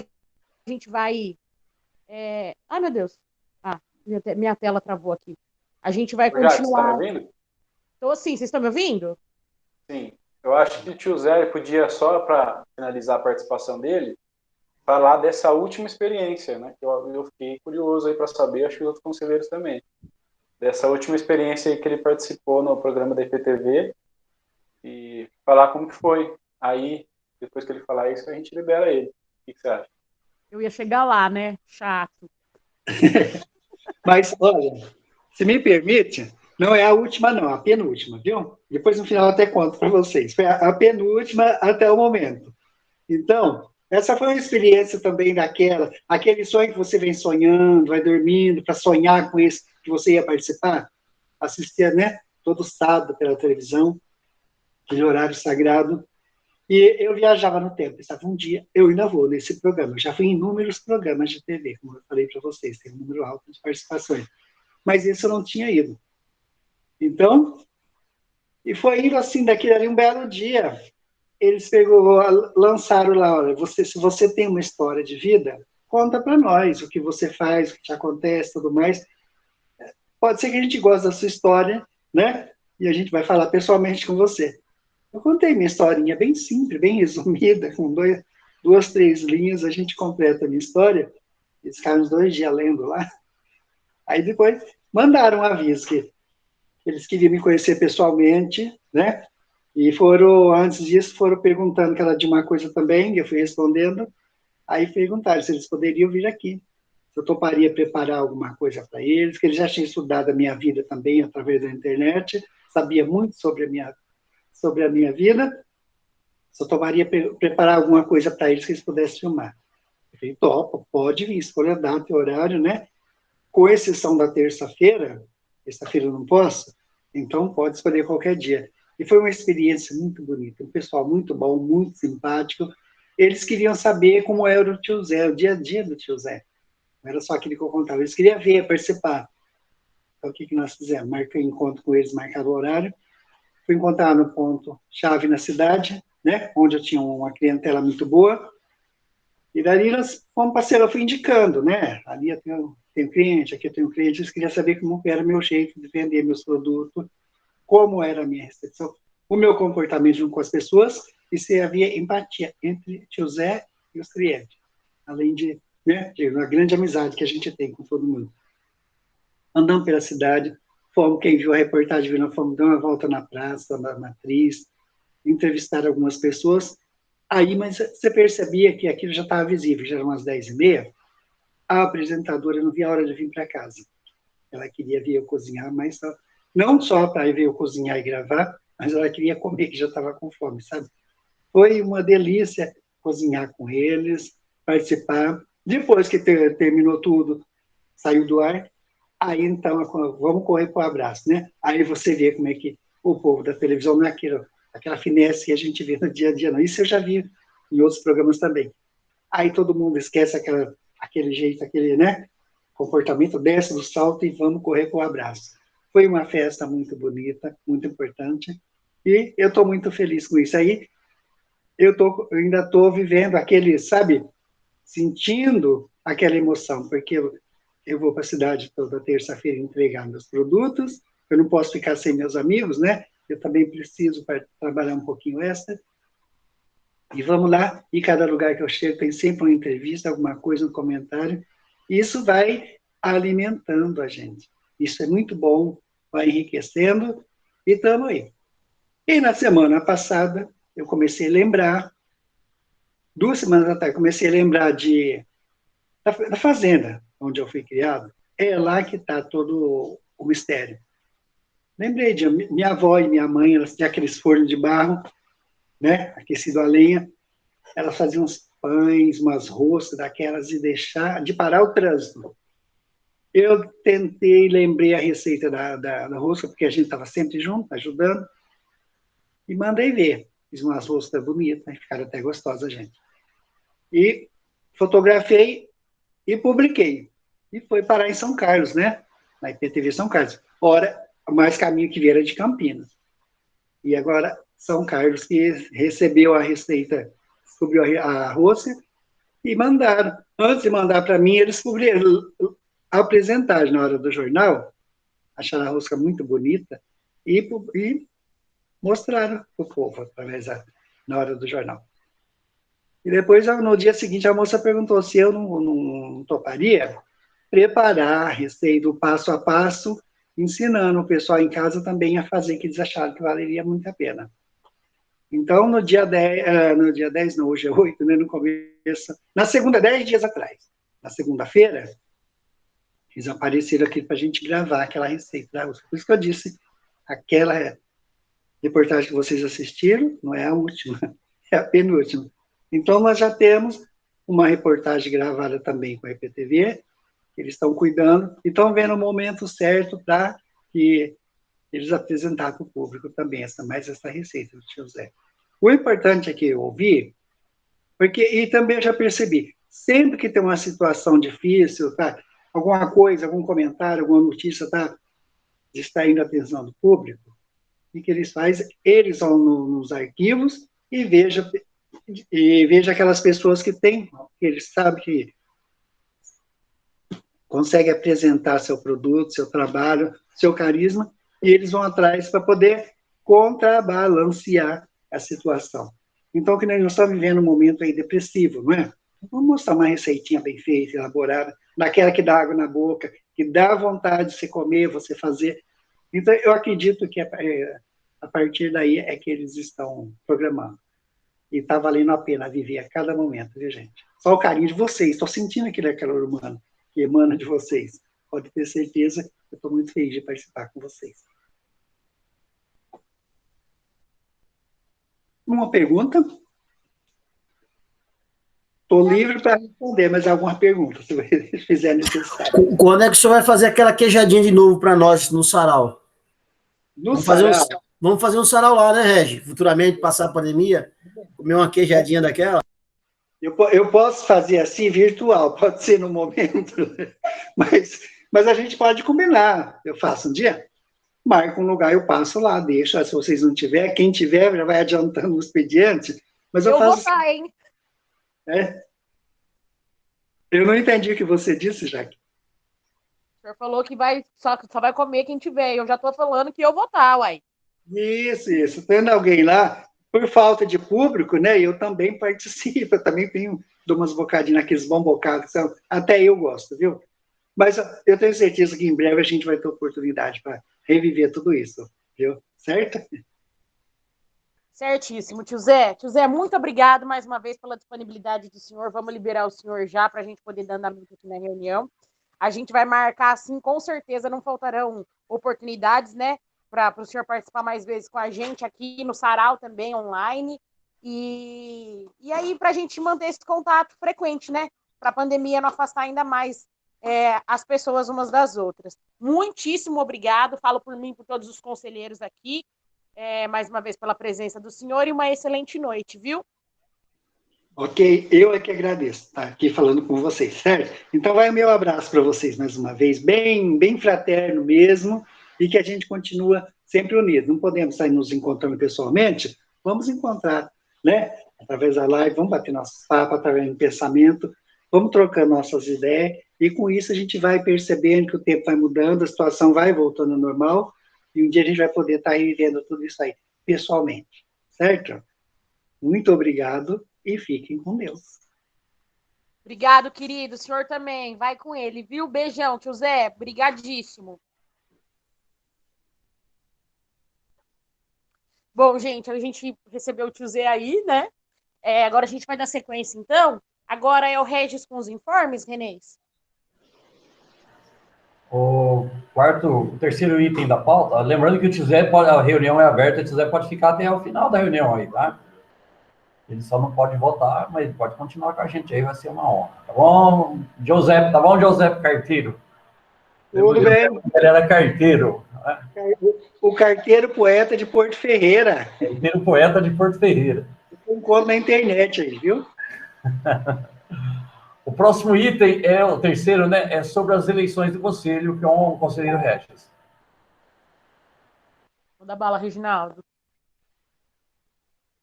gente vai... Ai, meu Deus. Minha tela travou aqui. A gente vai continuar... Você está me ouvindo? Estou sim, vocês estão me ouvindo? Sim. Eu acho que o tio Zé podia, só para finalizar a participação dele, falar dessa última experiência, né? Que eu fiquei curioso aí para saber, acho que os outros conselheiros também. Dessa última experiência aí que ele participou no programa da IPTV e falar como que foi. Aí, depois que ele falar isso, a gente libera ele. O que você acha? Eu ia chegar lá, né? Chato. Mas, olha, se me permite, não é a última, não, a penúltima, viu? Depois, no final, eu até conto para vocês. Foi a penúltima até o momento. Então, essa foi uma experiência também aquele sonho que você vem sonhando, vai dormindo, para sonhar com esse que você ia participar, assistia, né, todo sábado pela televisão, aquele horário sagrado, e eu viajava no tempo, estava um dia, eu ainda vou nesse programa, eu já fui em inúmeros programas de TV, como eu falei para vocês, tem um número alto de participações, mas esse eu não tinha ido. Então, e foi indo assim, daquele ali, um belo dia, eles lançaram lá, olha, se você tem uma história de vida, conta para nós o que você faz, o que te acontece, tudo mais. Pode ser que a gente goste da sua história, né? E a gente vai falar pessoalmente com você. Eu contei minha historinha bem simples, bem resumida, com duas, 3 linhas, a gente completa a minha história. Eles ficaram uns 2 dias lendo lá. Aí depois mandaram um aviso que eles queriam me conhecer pessoalmente, né? E antes disso, foram perguntando que era de uma coisa também, eu fui respondendo. Aí perguntaram se eles poderiam vir aqui, se eu toparia preparar alguma coisa para eles, que eles já tinham estudado a minha vida também através da internet, sabia muito sobre a minha vida, se eu toparia preparar alguma coisa para eles que eles pudessem filmar. Eu falei, topa, pode vir, escolha a data e horário, né? Com exceção da terça-feira eu não posso, então pode escolher qualquer dia. E foi uma experiência muito bonita, um pessoal muito bom, muito simpático. Eles queriam saber como era o tio Zé, o dia a dia do tio Zé. Não era só aquilo que eu contava, eles queriam ver, participar. Então, o que nós fizemos? Marquei encontro com eles, marcado o horário, fui encontrar no ponto-chave na cidade, né, onde eu tinha uma clientela muito boa, e dali nós fomos parceiro, eu fui indicando, né, ali eu tenho cliente, aqui eu tenho cliente, eles queriam saber como era o meu jeito de vender meus produtos, como era a minha recepção, o meu comportamento junto com as pessoas, e se havia empatia entre tio Zé e os clientes, além de, né, de uma grande amizade que a gente tem com todo mundo. Andamos pela cidade, quem viu a reportagem, fomos dar uma volta na praça, na matriz, entrevistar algumas pessoas, aí, mas você percebia que aquilo já estava visível, já eram umas 10h30, a apresentadora não via a hora de vir para casa. Ela queria ver eu cozinhar, mas não só para ver eu cozinhar e gravar, mas ela queria comer, que já estava com fome, sabe? Foi uma delícia cozinhar com eles, participar. Depois que terminou tudo, saiu do ar, aí então, vamos correr para o abraço, né? Aí você vê como é que o povo da televisão não é aquela finesse que a gente vê no dia a dia, não. Isso eu já vi em outros programas também. Aí todo mundo esquece aquele jeito, aquele, né, comportamento, desce do salto e vamos correr para o abraço. Foi uma festa muito bonita, muito importante, e eu estou muito feliz com isso. Aí eu ainda estou vivendo aquele, sabe, sentindo aquela emoção, porque eu vou para a cidade toda terça-feira entregar meus produtos, eu não posso ficar sem meus amigos, né? Eu também preciso para trabalhar um pouquinho extra. E vamos lá, e cada lugar que eu chego tem sempre uma entrevista, alguma coisa, um comentário. Isso vai alimentando a gente. Isso é muito bom, vai enriquecendo, e estamos aí. E na semana passada, eu comecei a lembrar, 2 semanas atrás, comecei a lembrar da fazenda onde eu fui criado. É lá que está todo o mistério. Lembrei de minha avó e minha mãe, elas tinham aqueles fornos de barro, né, aquecido a lenha, elas faziam uns pães, umas roscas daquelas de parar o trânsito. Eu lembrei a receita da rosca, porque a gente estava sempre junto, ajudando, e mandei ver. Fiz umas roscas bonitas, ficaram até gostosas, gente. E fotografei e publiquei. E foi parar em São Carlos, né? Na IPTV São Carlos. Ora, mais caminho que vieram de Campinas. E agora, São Carlos, que recebeu a receita, descobriu a rosca, e mandaram. Antes de mandar para mim, eles apresentaram na hora do jornal, acharam a rosca muito bonita, e mostraram para o povo, através na hora do jornal. E depois, no dia seguinte, a moça perguntou se eu não toparia preparar a receita, o passo a passo, ensinando o pessoal em casa também a fazer, que eles acharam que valeria muito a pena. Então, no dia 10, não, hoje é 8, né, no começo, na segunda, 10 dias atrás, na segunda-feira, eles apareceram aqui para a gente gravar aquela receita da rosca. Por isso que eu disse, aquela reportagem que vocês assistiram não é a última, é a penúltima. Então, nós já temos uma reportagem gravada também com a IPTV, eles estão cuidando e estão vendo o momento certo para que eles apresentaram para o público também essa receita do tio Zé. O importante é que eu ouvi, e também eu já percebi, sempre que tem uma situação difícil, tá, alguma coisa, algum comentário, alguma notícia tá distraindo a atenção do público, o que eles fazem? Eles vão nos arquivos e veja aquelas pessoas que eles sabem que conseguem apresentar seu produto, seu trabalho, seu carisma, e eles vão atrás para poder contrabalancear a situação. Então, que nós estamos vivendo um momento aí depressivo, não é? Vamos mostrar uma receitinha bem feita, elaborada, daquela que dá água na boca, que dá vontade de você comer, você fazer. Então, eu acredito que a partir daí é que eles estão programando. E está valendo a pena viver a cada momento, viu, gente? Só o carinho de vocês. Estou sentindo aquele calor humano que emana de vocês. Pode ter certeza, eu estou muito feliz de participar com vocês. Uma pergunta? Estou livre para responder, mas alguma pergunta, se fizer necessário. Quando é que o senhor vai fazer aquela queijadinha de novo para nós no sarau? No sarau. Vamos fazer um sarau lá, né, Regi? Futuramente, passar a pandemia, comer uma queijadinha daquela. Eu posso fazer assim, virtual, pode ser no momento, mas a gente pode combinar. Eu faço um dia, marco um lugar, eu passo lá, deixo. Se vocês não tiverem, quem tiver já vai adiantando o expediente. Mas eu faço. Vou votar, hein? É? Eu não entendi o que você disse, Jaque. O senhor falou que só vai comer quem tiver. Eu já estou falando que eu vou estar, uai. Isso. Tendo alguém lá, por falta de público, né? Eu também participo, eu também dou umas bocadinhas naqueles bons bocados, até eu gosto, viu? Mas eu tenho certeza que em breve a gente vai ter oportunidade para reviver tudo isso, viu? Certo? Certíssimo, tio Zé. Tio Zé, muito obrigado mais uma vez pela disponibilidade do senhor. Vamos liberar o senhor já para a gente poder dar andamento aqui na reunião. A gente vai marcar, assim, com certeza não faltarão oportunidades, né? Para o senhor participar mais vezes com a gente aqui no Sarau também, online. E aí, para a gente manter esse contato frequente, né? Para a pandemia não afastar ainda mais as pessoas umas das outras. Muitíssimo obrigado. Falo por mim, por todos os conselheiros aqui. Mais uma vez pela presença do senhor e uma excelente noite, viu? Ok, eu é que agradeço estar aqui falando com vocês, certo? Então vai o meu abraço para vocês mais uma vez, bem fraterno mesmo, e que a gente continua sempre unido. Não podemos estar nos encontrando pessoalmente, vamos encontrar, né? Através da live, vamos bater nossos papos, através do pensamento, vamos trocando nossas ideias, e com isso a gente vai percebendo que o tempo vai mudando, a situação vai voltando ao normal, e um dia a gente vai poder estar vivendo tudo isso aí, pessoalmente, certo? Muito obrigado e fiquem com Deus. Obrigado, querido. O senhor também. Vai com ele, viu? Beijão, tio Zé. Brigadíssimo. Bom, gente, a gente recebeu o tio Zé aí, né? Agora a gente vai dar sequência, então. Agora é o Regis com os informes, Renês. O terceiro item da pauta, lembrando que o tio Zé a reunião é aberta, o tio Zé pode ficar até o final da reunião aí, tá? Ele só não pode votar, mas ele pode continuar com a gente aí, vai ser uma honra. Tá bom, José? Tá bom, José Carteiro? Tudo bem. Ele era carteiro. Né? O carteiro poeta de Porto Ferreira. Carteiro poeta de Porto Ferreira. Eu encontro na internet aí, viu? O próximo item é o terceiro, né? É sobre as eleições do conselho, que é o conselheiro Regis. Vou dar bala, Reginaldo.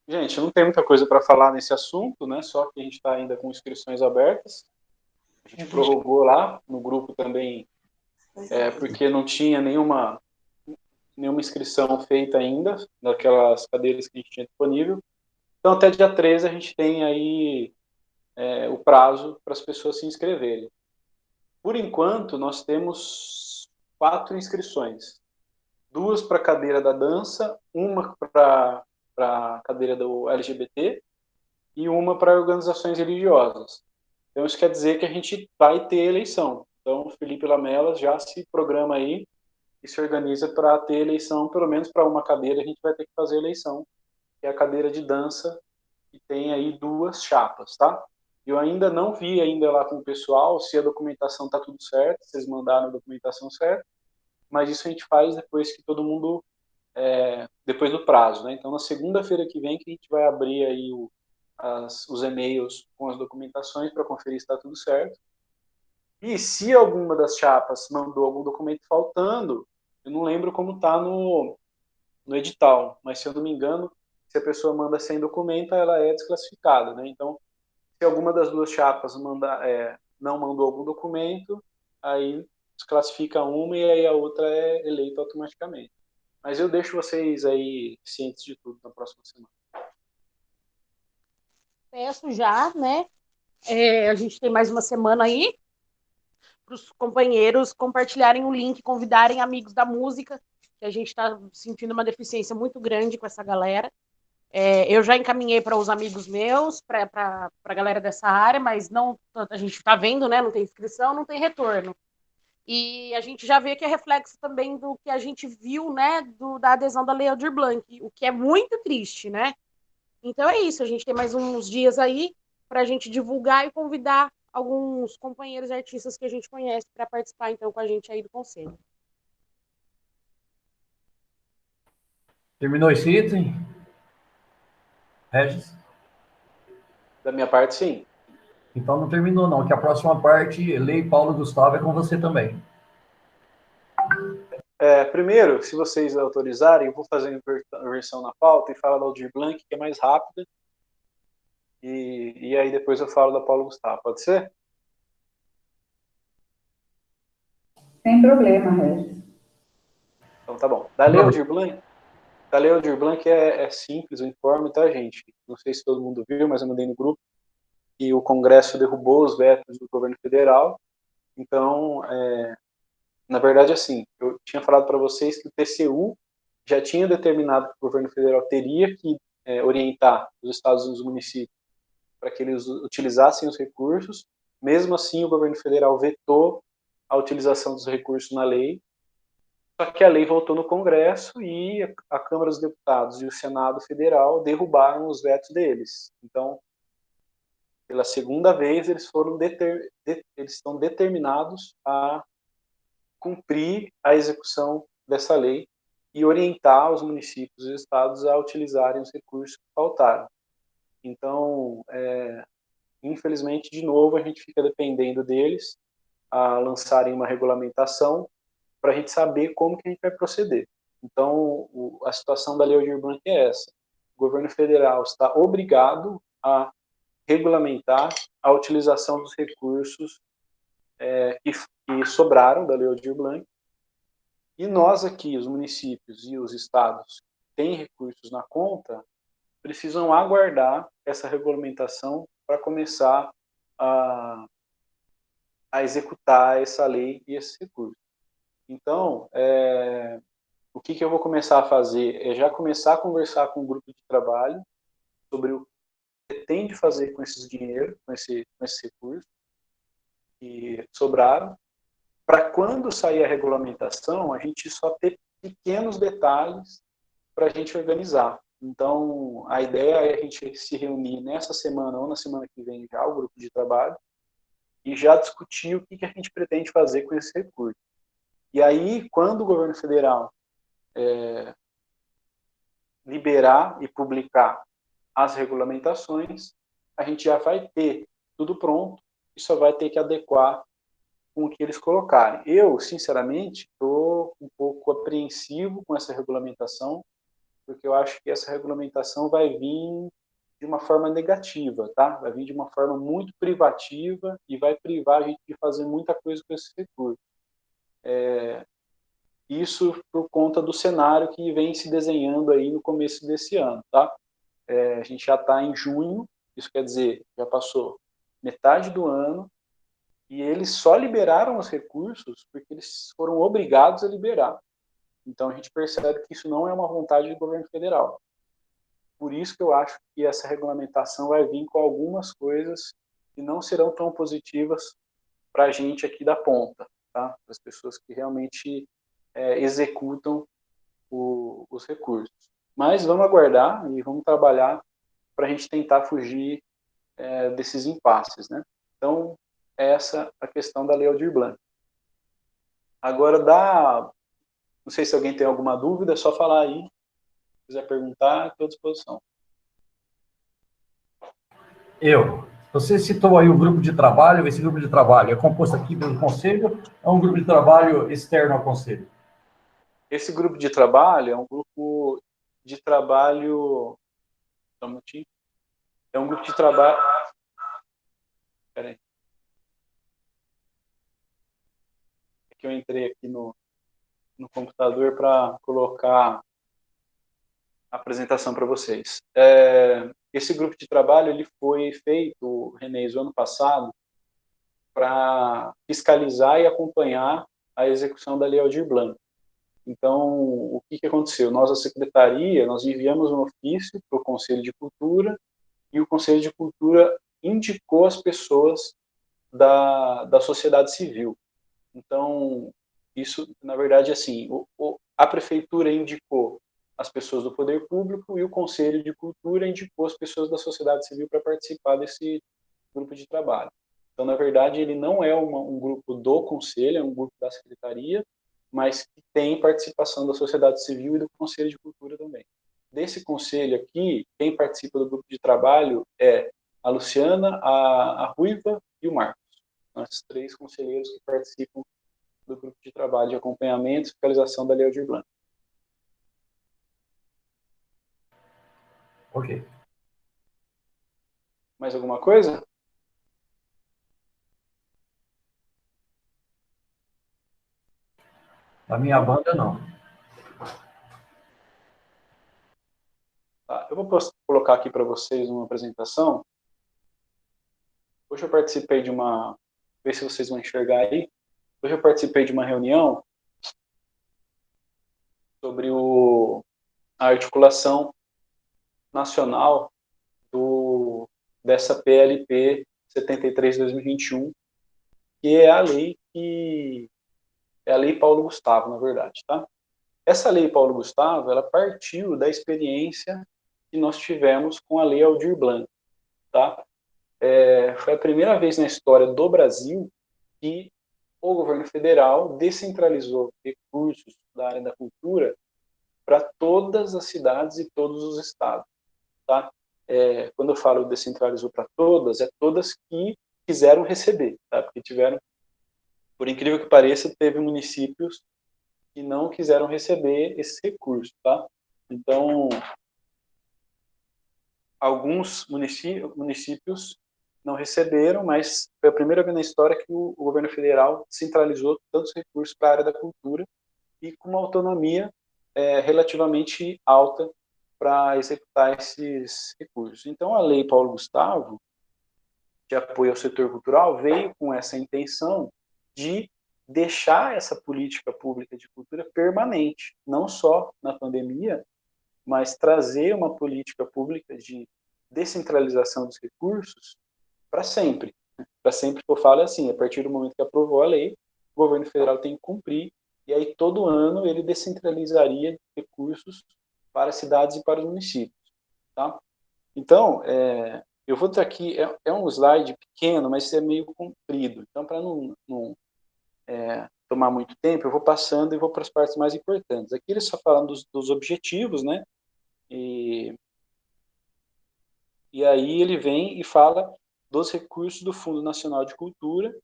Gente, não tem muita coisa para falar nesse assunto, né? Só que a gente está ainda com inscrições abertas. A gente prorrogou lá no grupo também, porque não tinha nenhuma inscrição feita ainda daquelas cadeiras que a gente tinha disponível. Então, até dia 13 a gente tem aí o prazo para as pessoas se inscreverem. Por enquanto, nós temos 4 inscrições. 2 para a cadeira da dança, uma para a cadeira do LGBT e uma para organizações religiosas. Então, isso quer dizer que a gente vai ter eleição. Então, o Felipe Lamelas já se programa aí e se organiza para ter eleição, pelo menos para uma cadeira a gente vai ter que fazer eleição, que é a cadeira de dança, que tem aí 2 chapas, tá? Eu ainda não vi ainda lá com o pessoal se a documentação está tudo certo, se eles mandaram a documentação certa, mas isso a gente faz depois que todo mundo, depois do prazo, né? Então, na segunda-feira que vem que a gente vai abrir aí os e-mails com as documentações para conferir se está tudo certo. E se alguma das chapas mandou algum documento faltando, eu não lembro como está no edital, mas se eu não me engano, se a pessoa manda sem documento, ela é desclassificada, né? Então, se alguma das 2 chapas não mandou algum documento, aí desclassifica uma e aí a outra é eleita automaticamente. Mas eu deixo vocês aí cientes de tudo na próxima semana. peço já, né? A gente tem mais uma semana aí para os companheiros compartilharem o link, convidarem amigos da música, que a gente está sentindo uma deficiência muito grande com essa galera. Eu já encaminhei para os amigos meus, para a galera dessa área, mas não, a gente está vendo, né? Não tem inscrição, não tem retorno. E a gente já vê que é reflexo também do que a gente viu, né, da adesão da Lei Aldir Blanc, o que é muito triste, né? Então é isso, a gente tem mais uns dias aí para a gente divulgar e convidar alguns companheiros artistas que a gente conhece para participar, então, com a gente aí do Conselho. Terminou esse item? Regis? Da minha parte, sim. Então não terminou, não, que a próxima parte, Lei Paulo Gustavo, é com você também. Primeiro, se vocês autorizarem, eu vou fazer a versão na pauta e falar da Aldir Blanc, que é mais rápida. E aí depois eu falo da Paulo Gustavo. Pode ser? Sem problema, Regis. Então tá bom. Da Lei Aldir Blanc é simples, eu informo, tá, gente? Não sei se todo mundo viu, mas eu mandei no grupo. E o Congresso derrubou os vetos do governo federal. Então, na verdade, assim, eu tinha falado para vocês que o TCU já tinha determinado que o governo federal teria que orientar os estados e os municípios para que eles utilizassem os recursos. Mesmo assim, o governo federal vetou a utilização dos recursos na lei. Só que a lei voltou no Congresso e a Câmara dos Deputados e o Senado Federal derrubaram os vetos deles. Então, pela segunda vez, eles estão determinados a cumprir a execução dessa lei e orientar os municípios e os estados a utilizarem os recursos que faltaram. Então, infelizmente, de novo, a gente fica dependendo deles a lançarem uma regulamentação para a gente saber como que a gente vai proceder. Então, a situação da Lei Aldir Blanc é essa. O governo federal está obrigado a regulamentar a utilização dos recursos que sobraram da Lei Aldir Blanc. E nós aqui, os municípios e os estados que têm recursos na conta, precisam aguardar essa regulamentação para começar a executar essa lei e esse recurso. Então, o que eu vou começar a fazer é já começar a conversar com o grupo de trabalho sobre o que pretende fazer com esses dinheiro, com esse recurso que sobraram, para quando sair a regulamentação, a gente só ter pequenos detalhes para a gente organizar. Então, a ideia é a gente se reunir nessa semana ou na semana que vem já, o grupo de trabalho, e já discutir o que a gente pretende fazer com esse recurso. E aí, quando o governo federal liberar e publicar as regulamentações, a gente já vai ter tudo pronto e só vai ter que adequar com o que eles colocarem. Eu, sinceramente, estou um pouco apreensivo com essa regulamentação, porque eu acho que essa regulamentação vai vir de uma forma negativa, tá? Vai vir de uma forma muito privativa e vai privar a gente de fazer muita coisa com esse recurso. Isso por conta do cenário que vem se desenhando aí no começo desse ano, tá? A gente já está em junho, isso quer dizer, já passou metade do ano, e eles só liberaram os recursos porque eles foram obrigados a liberar. Então a gente percebe que isso não é uma vontade do governo federal. Por isso que eu acho que essa regulamentação vai vir com algumas coisas que não serão tão positivas para a gente aqui da ponta, tá? Para as pessoas que realmente executam os recursos. Mas vamos aguardar e vamos trabalhar para a gente tentar fugir desses impasses, né? Então, essa a questão da Lei Aldir Blanc. Agora, não sei se alguém tem alguma dúvida, é só falar aí. Se quiser perguntar, estou à disposição. Você citou aí o grupo de trabalho, esse grupo de trabalho é composto aqui pelo Conselho, é um grupo de trabalho externo ao Conselho? Esse grupo de trabalho é um grupo de trabalho... É um grupo de trabalho... Peraí. É que eu entrei aqui no computador para colocar apresentação para vocês. Esse grupo de trabalho ele foi feito, Renê, o ano passado, para fiscalizar e acompanhar a execução da Lei Aldir Blanc. Então, o que aconteceu? Nós, a Secretaria, nós enviamos um ofício para o Conselho de Cultura, e o Conselho de Cultura indicou as pessoas da sociedade civil. Então, isso, na verdade, assim, a Prefeitura indicou as pessoas do poder público e o Conselho de Cultura indicou as pessoas da sociedade civil para participar desse grupo de trabalho. Então, na verdade, ele não é um grupo do Conselho, é um grupo da Secretaria, mas que tem participação da sociedade civil e do Conselho de Cultura também. Desse conselho aqui, quem participa do grupo de trabalho é a Luciana, a Ruiva e o Marcos. São esses 3 conselheiros que participam do grupo de trabalho de acompanhamento e fiscalização da Lei Aldir Blanc. Ok. Mais alguma coisa? Da minha banda, não. Tá, eu vou colocar aqui para vocês uma apresentação. Hoje eu participei de uma... Ver se vocês vão enxergar aí. Hoje eu participei de uma reunião sobre a articulação nacional dessa PLP 73/2021, que é a lei é a Lei Paulo Gustavo, na verdade, tá? Essa Lei Paulo Gustavo, ela partiu da experiência que nós tivemos com a Lei Aldir Blanc, tá? Foi a primeira vez na história do Brasil que o governo federal descentralizou recursos da área da cultura para todas as cidades e todos os estados, tá? Quando eu falo descentralizou para todas, é todas que quiseram receber, tá? Porque tiveram, por incrível que pareça, teve municípios que não quiseram receber esse recurso, tá? Então, alguns municípios não receberam, mas foi a primeira vez na história que o governo federal centralizou tantos recursos para a área da cultura e com uma autonomia relativamente alta para executar esses recursos. Então, a Lei Paulo Gustavo, de apoio ao setor cultural, veio com essa intenção de deixar essa política pública de cultura permanente, não só na pandemia, mas trazer uma política pública de descentralização dos recursos para sempre. Para sempre que eu falo é assim, a partir do momento que aprovou a lei, o governo federal tem que cumprir, e aí todo ano ele descentralizaria recursos para as cidades e para os municípios. Tá? Então, eu vou ter aqui, é um slide pequeno, mas é meio comprido, então para não tomar muito tempo, eu vou passando e vou para as partes mais importantes. Aqui ele só falando dos objetivos, né? E aí ele vem e fala dos recursos do Fundo Nacional de Cultura,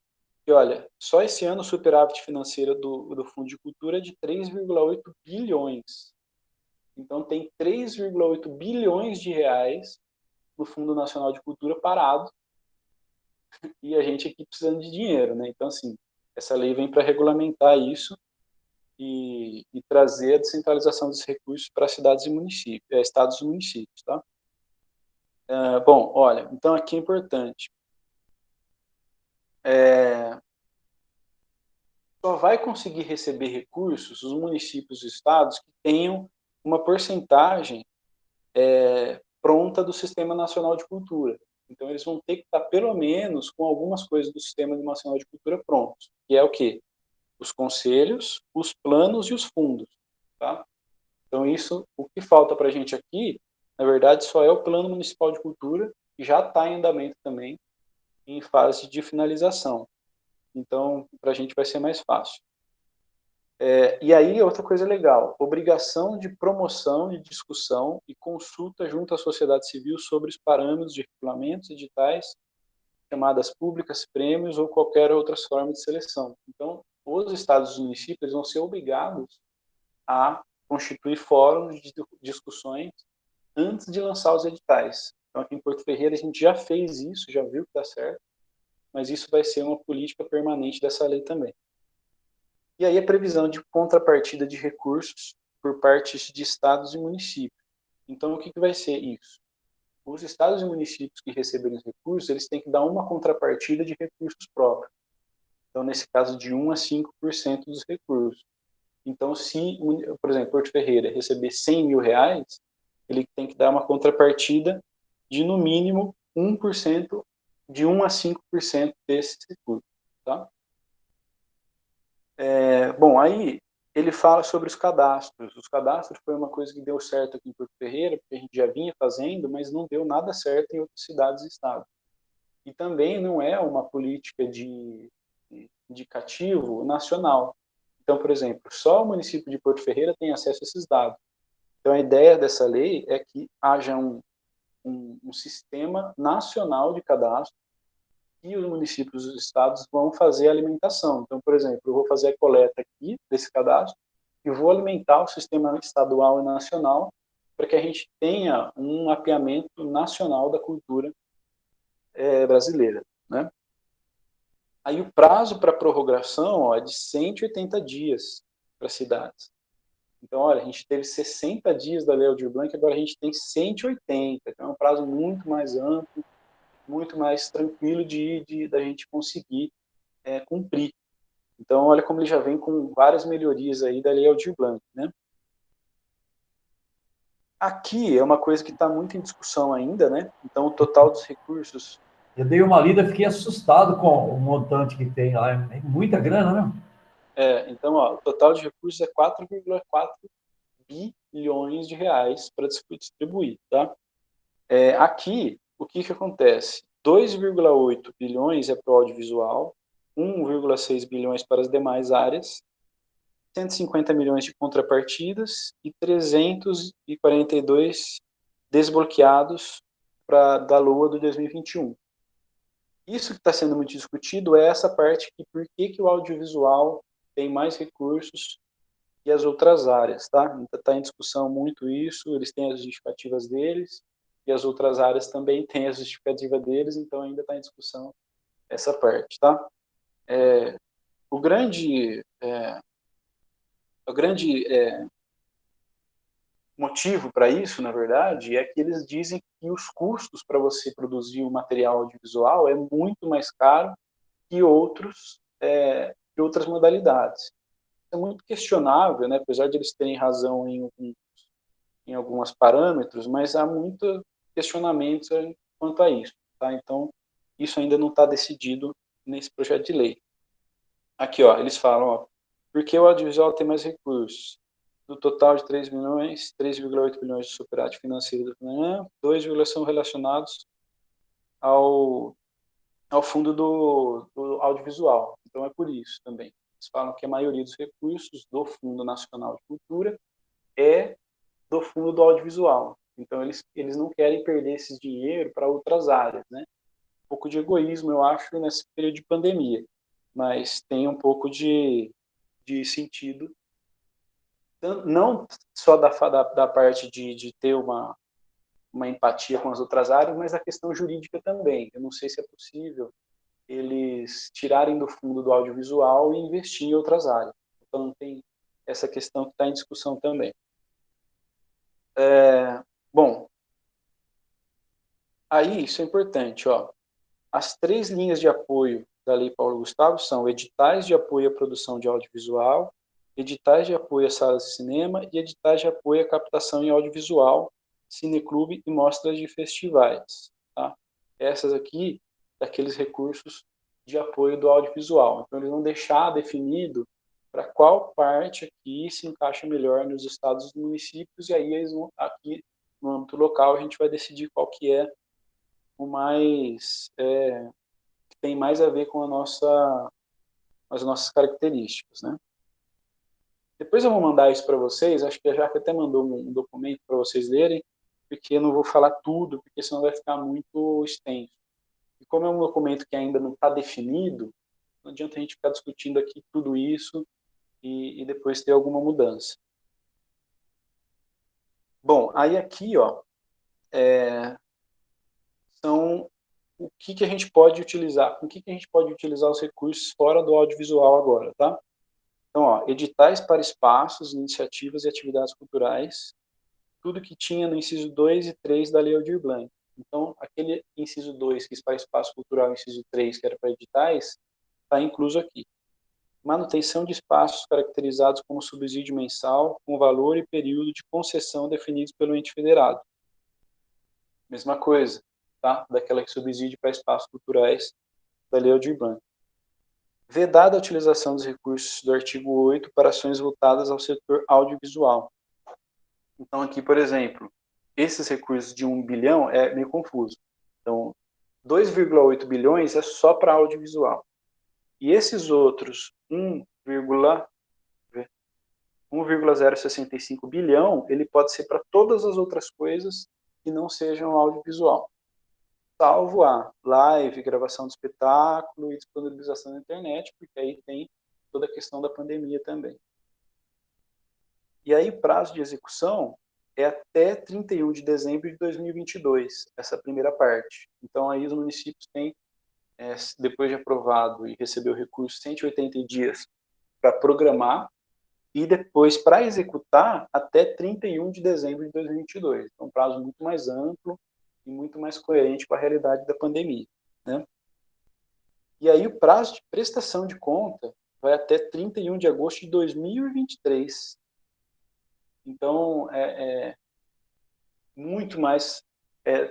e olha, só esse ano o superávit financeiro do Fundo de Cultura é de 3,8 bilhões. Então tem 3,8 bilhões de reais no Fundo Nacional de Cultura parado, e a gente aqui precisando de dinheiro, né? Então, assim, essa lei vem para regulamentar isso e trazer a descentralização dos recursos para cidades e municípios, estados e municípios, tá? Bom, olha, então aqui é importante. Só vai conseguir receber recursos os municípios e estados que tenham uma porcentagem pronta do Sistema Nacional de Cultura. Então, eles vão ter que estar, pelo menos, com algumas coisas do Sistema Nacional de Cultura prontos, que é o quê? Os conselhos, os planos e os fundos, tá? Então, isso, o que falta para a gente aqui, na verdade, só é o Plano Municipal de Cultura, que já está em andamento também, em fase de finalização. Então, para a gente vai ser mais fácil. E aí, outra coisa legal, obrigação de promoção, de discussão e consulta junto à sociedade civil sobre os parâmetros de regulamentos, editais, chamadas públicas, prêmios ou qualquer outra forma de seleção. Então, os estados e os municípios vão ser obrigados a constituir fóruns de discussões antes de lançar os editais. Então, aqui em Porto Ferreira, a gente já fez isso, já viu que dá certo, mas isso vai ser uma política permanente dessa lei também. E aí a previsão de contrapartida de recursos por parte de estados e municípios. Então, o que vai ser isso? Os estados e municípios que receberem os recursos, eles têm que dar uma contrapartida de recursos próprios. Então, nesse caso, de 1 a 5% dos recursos. Então, se, por exemplo, Porto Ferreira receber R$100 mil, ele tem que dar uma contrapartida de, no mínimo, 1%, de 1 a 5% desses recursos. Tá? Bom, aí ele fala sobre os cadastros. Os cadastros foi uma coisa que deu certo aqui em Porto Ferreira, porque a gente já vinha fazendo, mas não deu nada certo em outras cidades e estados. E também não é uma política de indicativo nacional. Então, por exemplo, só o município de Porto Ferreira tem acesso a esses dados. Então, a ideia dessa lei é que haja um sistema nacional de cadastro e os municípios e os estados vão fazer a alimentação. Então, por exemplo, eu vou fazer a coleta aqui desse cadastro e vou alimentar o sistema estadual e nacional para que a gente tenha um mapeamento nacional da cultura brasileira, né? Aí o prazo para prorrogação é de 180 dias para as cidades. Então, olha, a gente teve 60 dias da Lei Aldir Blanc, agora a gente tem 180. Então, é um prazo muito mais amplo, muito mais tranquilo da gente conseguir cumprir. Então, olha como ele já vem com várias melhorias aí da Lei Aldir Blanc, né? Aqui é uma coisa que está muito em discussão ainda, né? Então, o total dos recursos... Eu dei uma lida, fiquei assustado com o montante que tem lá. É muita grana, né? Então, ó, o total de recursos é 4,4 bilhões de reais para distribuir, tá? Aqui, o que acontece? 2,8 bilhões é para o audiovisual, 1,6 bilhões para as demais áreas, 150 milhões de contrapartidas e 342 desbloqueados da LOA do 2021. Isso que está sendo muito discutido é essa parte que por que o audiovisual tem mais recursos e as outras áreas, tá? Está em discussão muito isso, eles têm as justificativas deles e as outras áreas também têm a justificativa deles, então ainda está em discussão essa parte, tá? O grande motivo para isso, na verdade, é que eles dizem que os custos para você produzir o material audiovisual é muito mais caro que outras modalidades. É muito questionável, né? Apesar de eles terem razão em alguns parâmetros, mas há muitos questionamentos quanto a isso, tá? Então, isso ainda não está decidido nesse projeto de lei. Aqui, ó, eles falam, ó, por que o audiovisual tem mais recursos? Do total de 3 milhões, 3,8 bilhões de superávit financeiro do FNAM, 2, são relacionados ao fundo do audiovisual. Então, é por isso também. Eles falam que a maioria dos recursos do Fundo Nacional de Cultura é do fundo do audiovisual. Então, eles não querem perder esse dinheiro para outras áreas, né? Um pouco de egoísmo, eu acho, nesse período de pandemia. Mas tem um pouco de sentido, não só da parte de ter uma empatia com as outras áreas, mas a questão jurídica também. Eu não sei se é possível eles tirarem do fundo do audiovisual e investir em outras áreas. Então, tem essa questão que está em discussão também. Bom, aí isso é importante, ó. As 3 linhas de apoio da Lei Paulo Gustavo são editais de apoio à produção de audiovisual, editais de apoio a salas de cinema e editais de apoio à captação em audiovisual, cineclube e mostras de festivais, tá? Essas aqui, daqueles recursos de apoio do audiovisual. Então, eles vão deixar definido para qual parte aqui se encaixa melhor nos estados e municípios, e aí eles vão, aqui no âmbito local, a gente vai decidir qual que é o mais que tem mais a ver com as nossas características, né? Depois eu vou mandar isso para vocês, acho que a Jaque até mandou um documento para vocês lerem, porque eu não vou falar tudo, porque senão vai ficar muito extenso. E como é um documento que ainda não está definido, não adianta a gente ficar discutindo aqui tudo isso e depois ter alguma mudança. Bom, aí aqui, ó, são o que a gente pode utilizar, com que a gente pode utilizar os recursos fora do audiovisual agora, tá? Então, ó, editais para espaços, iniciativas e atividades culturais, tudo que tinha no inciso 2 e 3 da Lei Aldir Blanc. Então, aquele inciso 2, que para espaço cultural, inciso 3, que era para editais, está incluso aqui. Manutenção de espaços caracterizados como subsídio mensal, com valor e período de concessão definidos pelo ente federado. Mesma coisa, tá? Daquela que subsídio para espaços culturais da Lei Aldir Blanc. Vedada a utilização dos recursos do artigo 8 para ações voltadas ao setor audiovisual. Então, aqui, por exemplo, esses recursos de 1 bilhão é meio confuso. Então, 2,8 bilhões é só para audiovisual. E esses outros 1,065 bilhão, ele pode ser para todas as outras coisas que não sejam audiovisual. Salvo a live, gravação de espetáculo e disponibilização na internet, porque aí tem toda a questão da pandemia também. E aí o prazo de execução é até 31 de dezembro de 2022, essa primeira parte. Então aí os municípios têm, depois de aprovado e receber o recurso, 180 dias para programar e depois para executar até 31 de dezembro de 2022. Então um prazo muito mais amplo e muito mais coerente com a realidade da pandemia, né? E aí o prazo de prestação de conta vai até 31 de agosto de 2023. Então, é muito mais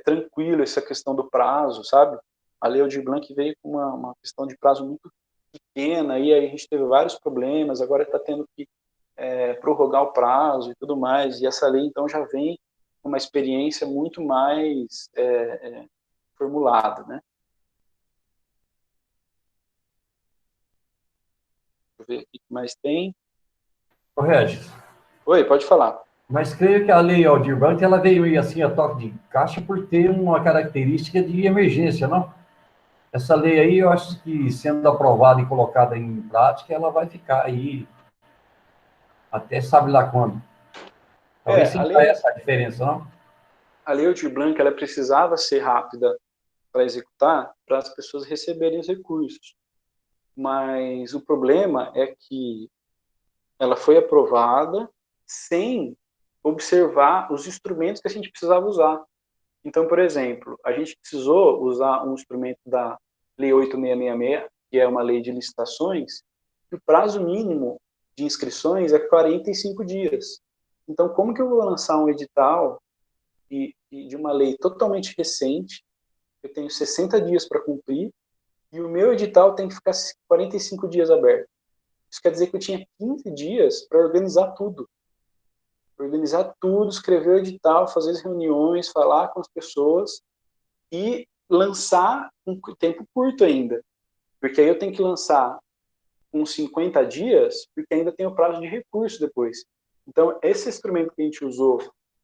tranquilo essa questão do prazo, sabe? A Lei Aldir Blanc veio com uma questão de prazo muito pequena, e aí a gente teve vários problemas, agora está tendo que prorrogar o prazo e tudo mais, e essa lei, então, já vem com uma experiência muito mais formulada, né? Deixa eu ver aqui o que mais tem. Ô, Regis, Oi, pode falar. mas creio que a Lei Aldir Blanc, ela veio aí assim a toque de caixa por ter uma característica de emergência, não? Essa lei aí, eu acho que sendo aprovada e colocada em prática, ela vai ficar aí até sabe lá quando. Talvez A seja lei, essa a diferença, não? a Lei Aldir Blanc, ela precisava ser rápida para executar, para as pessoas receberem os recursos. Mas o problema é que ela foi aprovada sem observar os instrumentos que a gente precisava usar. Então, por exemplo, a gente precisou usar um instrumento da Lei 8666, que é uma lei de licitações, e o prazo mínimo de inscrições é 45 dias. Então, como que eu vou lançar um edital de uma lei totalmente recente, eu tenho 60 dias para cumprir, e o meu edital tem que ficar 45 dias aberto? Isso quer dizer que eu tinha 15 dias para organizar tudo, escrever o edital, fazer as reuniões, falar com as pessoas e lançar um tempo curto ainda, porque aí eu tenho que lançar com 50 dias, porque ainda tem o prazo de recurso depois. Então, esse instrumento que a gente usou,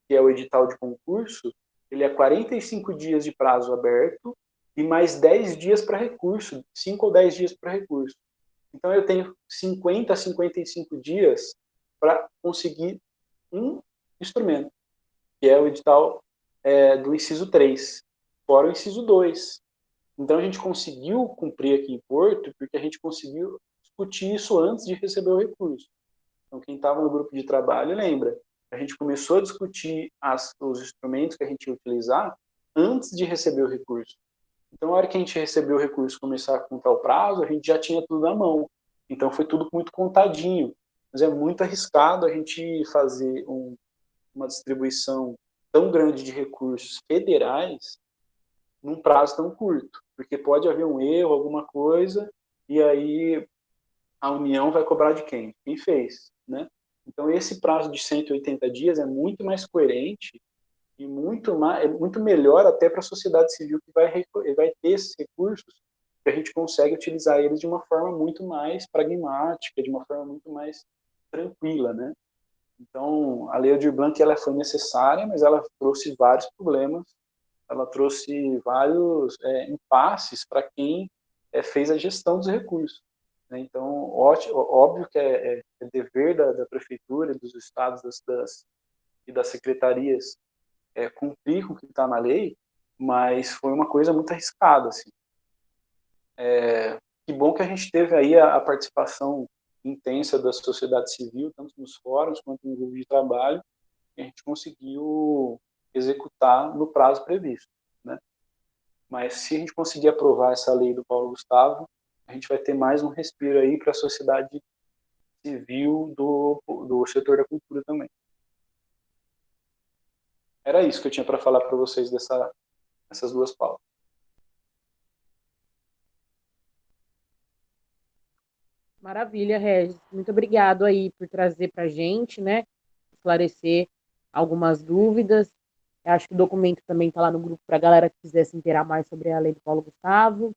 que é o edital de concurso, ele é 45 dias de prazo aberto e mais 10 dias para recurso, 5 ou 10 dias para recurso. Então, eu tenho 50 a 55 dias para conseguir um instrumento, que é o edital do inciso 3, fora o inciso 2. Então, a gente conseguiu cumprir aqui em Porto, porque a gente conseguiu discutir isso antes de receber o recurso. Então, quem estava no grupo de trabalho lembra, a gente começou a discutir os instrumentos que a gente ia utilizar antes de receber o recurso. Então, na hora que a gente recebeu o recurso e começar a contar o prazo, a gente já tinha tudo na mão. Então, foi tudo muito contadinho. Mas é muito arriscado a gente fazer uma distribuição tão grande de recursos federais num prazo tão curto, porque pode haver um erro, alguma coisa, e aí a União vai cobrar de quem? Quem fez, né? Então, esse prazo de 180 dias é muito mais coerente e muito melhor até para a sociedade civil que vai ter esses recursos, que a gente consegue utilizar eles de uma forma muito mais pragmática, de uma forma muito mais tranquila, né? Então, a Lei Aldir Blanc, ela foi necessária, mas ela trouxe vários problemas, ela trouxe vários impasses para quem fez a gestão dos recursos, né? Então, óbvio que é dever da prefeitura, dos estados e das secretarias cumprir com o que está na lei, mas foi uma coisa muito arriscada, assim. Que bom que a gente teve aí a participação intensa da sociedade civil, tanto nos fóruns quanto no grupo de trabalho, e a gente conseguiu executar no prazo previsto, né? Mas se a gente conseguir aprovar essa lei do Paulo Gustavo, a gente vai ter mais um respiro aí para a sociedade civil do setor da cultura também. Era isso que eu tinha para falar para vocês dessas duas pautas. Maravilha, Regis. Muito obrigado aí por trazer para a gente, né? Esclarecer algumas dúvidas. Eu acho que o documento também está lá no grupo para a galera que quiser se inteirar mais sobre a lei do Paulo Gustavo.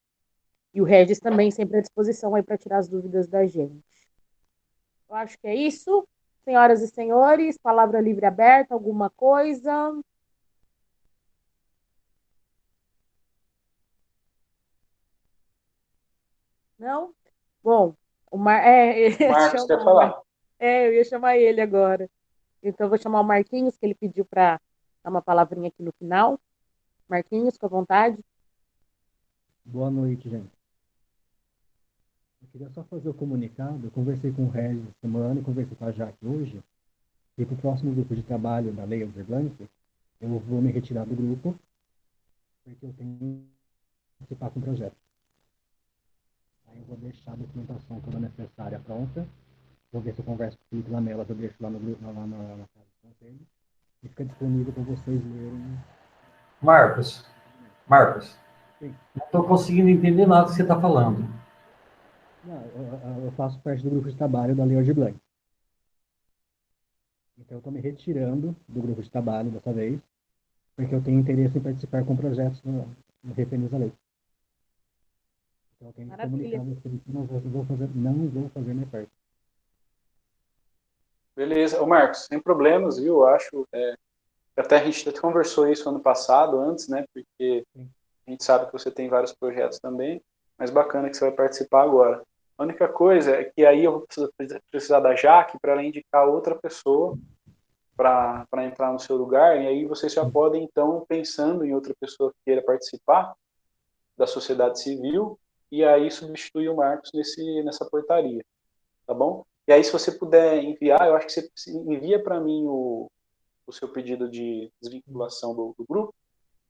E o Regis também sempre à disposição aí para tirar as dúvidas da gente. Eu acho que é isso. Senhoras e senhores, palavra livre aberta, alguma coisa? Não? Bom, o Marcos, quer falar? eu ia chamar ele agora. Então, eu vou chamar o Marquinhos, que ele pediu para dar uma palavrinha aqui no final. Marquinhos, com a vontade. Boa noite, gente. Eu queria só fazer o comunicado. Eu conversei com o Regis essa semana e conversei com a Jaque hoje. E para o próximo grupo de trabalho da Lei Aldir Blanc, eu vou me retirar do grupo, porque eu tenho que participar com o projeto. Aí eu vou deixar a documentação toda necessária pronta. Vou ver se eu converso com o Felipe Lamelas, eu deixo lá no grupo, na casa do conselho. E fica disponível para vocês lerem. Marcos, Sim. não estou conseguindo entender nada que você está falando. Não, eu faço parte do grupo de trabalho da Lei Aldir Blanc. Então eu estou me retirando do grupo de trabalho dessa vez, porque eu tenho interesse em participar com projetos referentes à lei. Então eu tenho que comunicar a vocês que não vou fazer minha parte. Beleza. Ô, Marcos, sem problemas, viu? Eu acho. Até a gente até conversou isso ano passado, antes, né? Porque a gente sabe que você tem vários projetos também, mas bacana que você vai participar agora. A única coisa é que aí eu vou precisar da Jaque para ela indicar outra pessoa para entrar no seu lugar, e aí vocês já podem, então, pensando em outra pessoa que queira participar da sociedade civil, e aí substituir o Marcos nessa portaria, tá bom? E aí, se você puder enviar, eu acho que você envia para mim o seu pedido de desvinculação do grupo,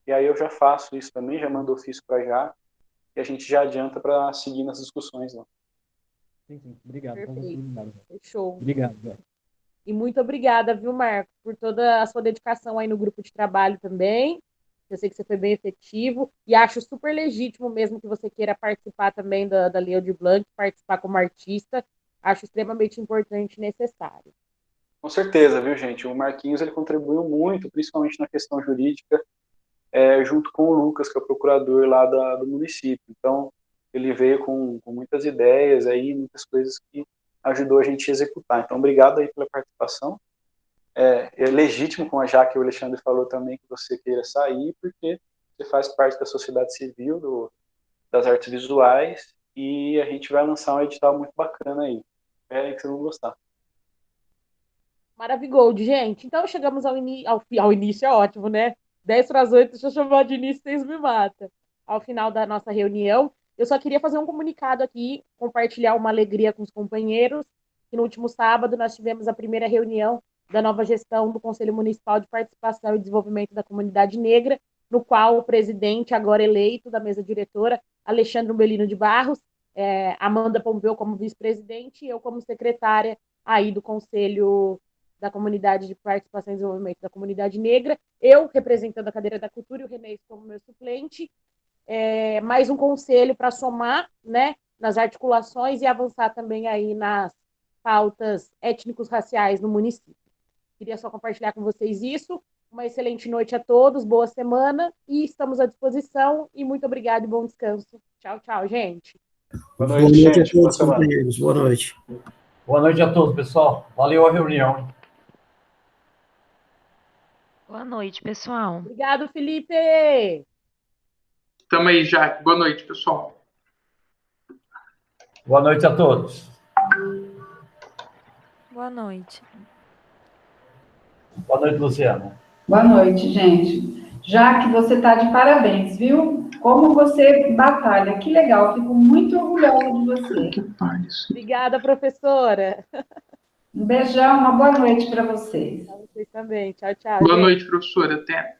e aí eu já faço isso também, já mando ofício para já, e a gente já adianta para seguir nas discussões lá. Sim. Obrigado. Perfeito. Fechou. Obrigado, Zé. E muito obrigada, viu, Marcos, por toda a sua dedicação aí no grupo de trabalho também. Eu sei que você foi bem efetivo e acho super legítimo mesmo que você queira participar também da Lei Aldir Blanc, participar como artista. Acho extremamente importante e necessário. Com certeza, viu, gente? O Marquinhos, ele contribuiu muito, principalmente na questão jurídica, junto com o Lucas, que é o procurador lá do município. Então, ele veio com muitas ideias aí, muitas coisas que ajudou a gente a executar. Então, obrigado aí pela participação. É legítimo, como a Jaque e o Alexandre falou também, que você queira sair, porque você faz parte da sociedade civil, das artes visuais, e a gente vai lançar um edital muito bacana aí. Espero que vocês vão gostar. Maravigold, gente. Então, chegamos ao início, é ótimo, né? 10 para as 8, deixa eu chamar de início, vocês me matam. Ao final da nossa reunião, eu só queria fazer um comunicado aqui, compartilhar uma alegria com os companheiros, que no último sábado nós tivemos a primeira reunião da nova gestão do Conselho Municipal de Participação e Desenvolvimento da Comunidade Negra, no qual o presidente, agora eleito da mesa diretora, Alexandre Umbelino de Barros, Amanda Pompeu como vice-presidente e eu como secretária aí do Conselho da Comunidade de Participação e Desenvolvimento da Comunidade Negra, eu representando a cadeira da cultura e o Renê como meu suplente, mais um conselho para somar, né, nas articulações e avançar também aí nas pautas étnicos raciais no município. Queria só compartilhar com vocês isso. Uma excelente noite a todos, boa semana e estamos à disposição e muito obrigada e bom descanso. Tchau, tchau, gente. Boa noite, gente. Boa noite a todos, companheiros. Boa noite. Boa noite a todos, pessoal. Valeu a reunião. Boa noite, pessoal. Obrigado, Felipe. Tamo aí, Jaque. Boa noite, pessoal. Boa noite a todos. Boa noite. Boa noite, Luciana. Boa noite, gente. Já que você está de parabéns, viu? Como você batalha. Que legal, fico muito orgulhosa de você. Obrigada, professora. Um beijão, uma boa noite para vocês. Vocês também. Tchau, tchau. Boa gente. noite, professora. Até.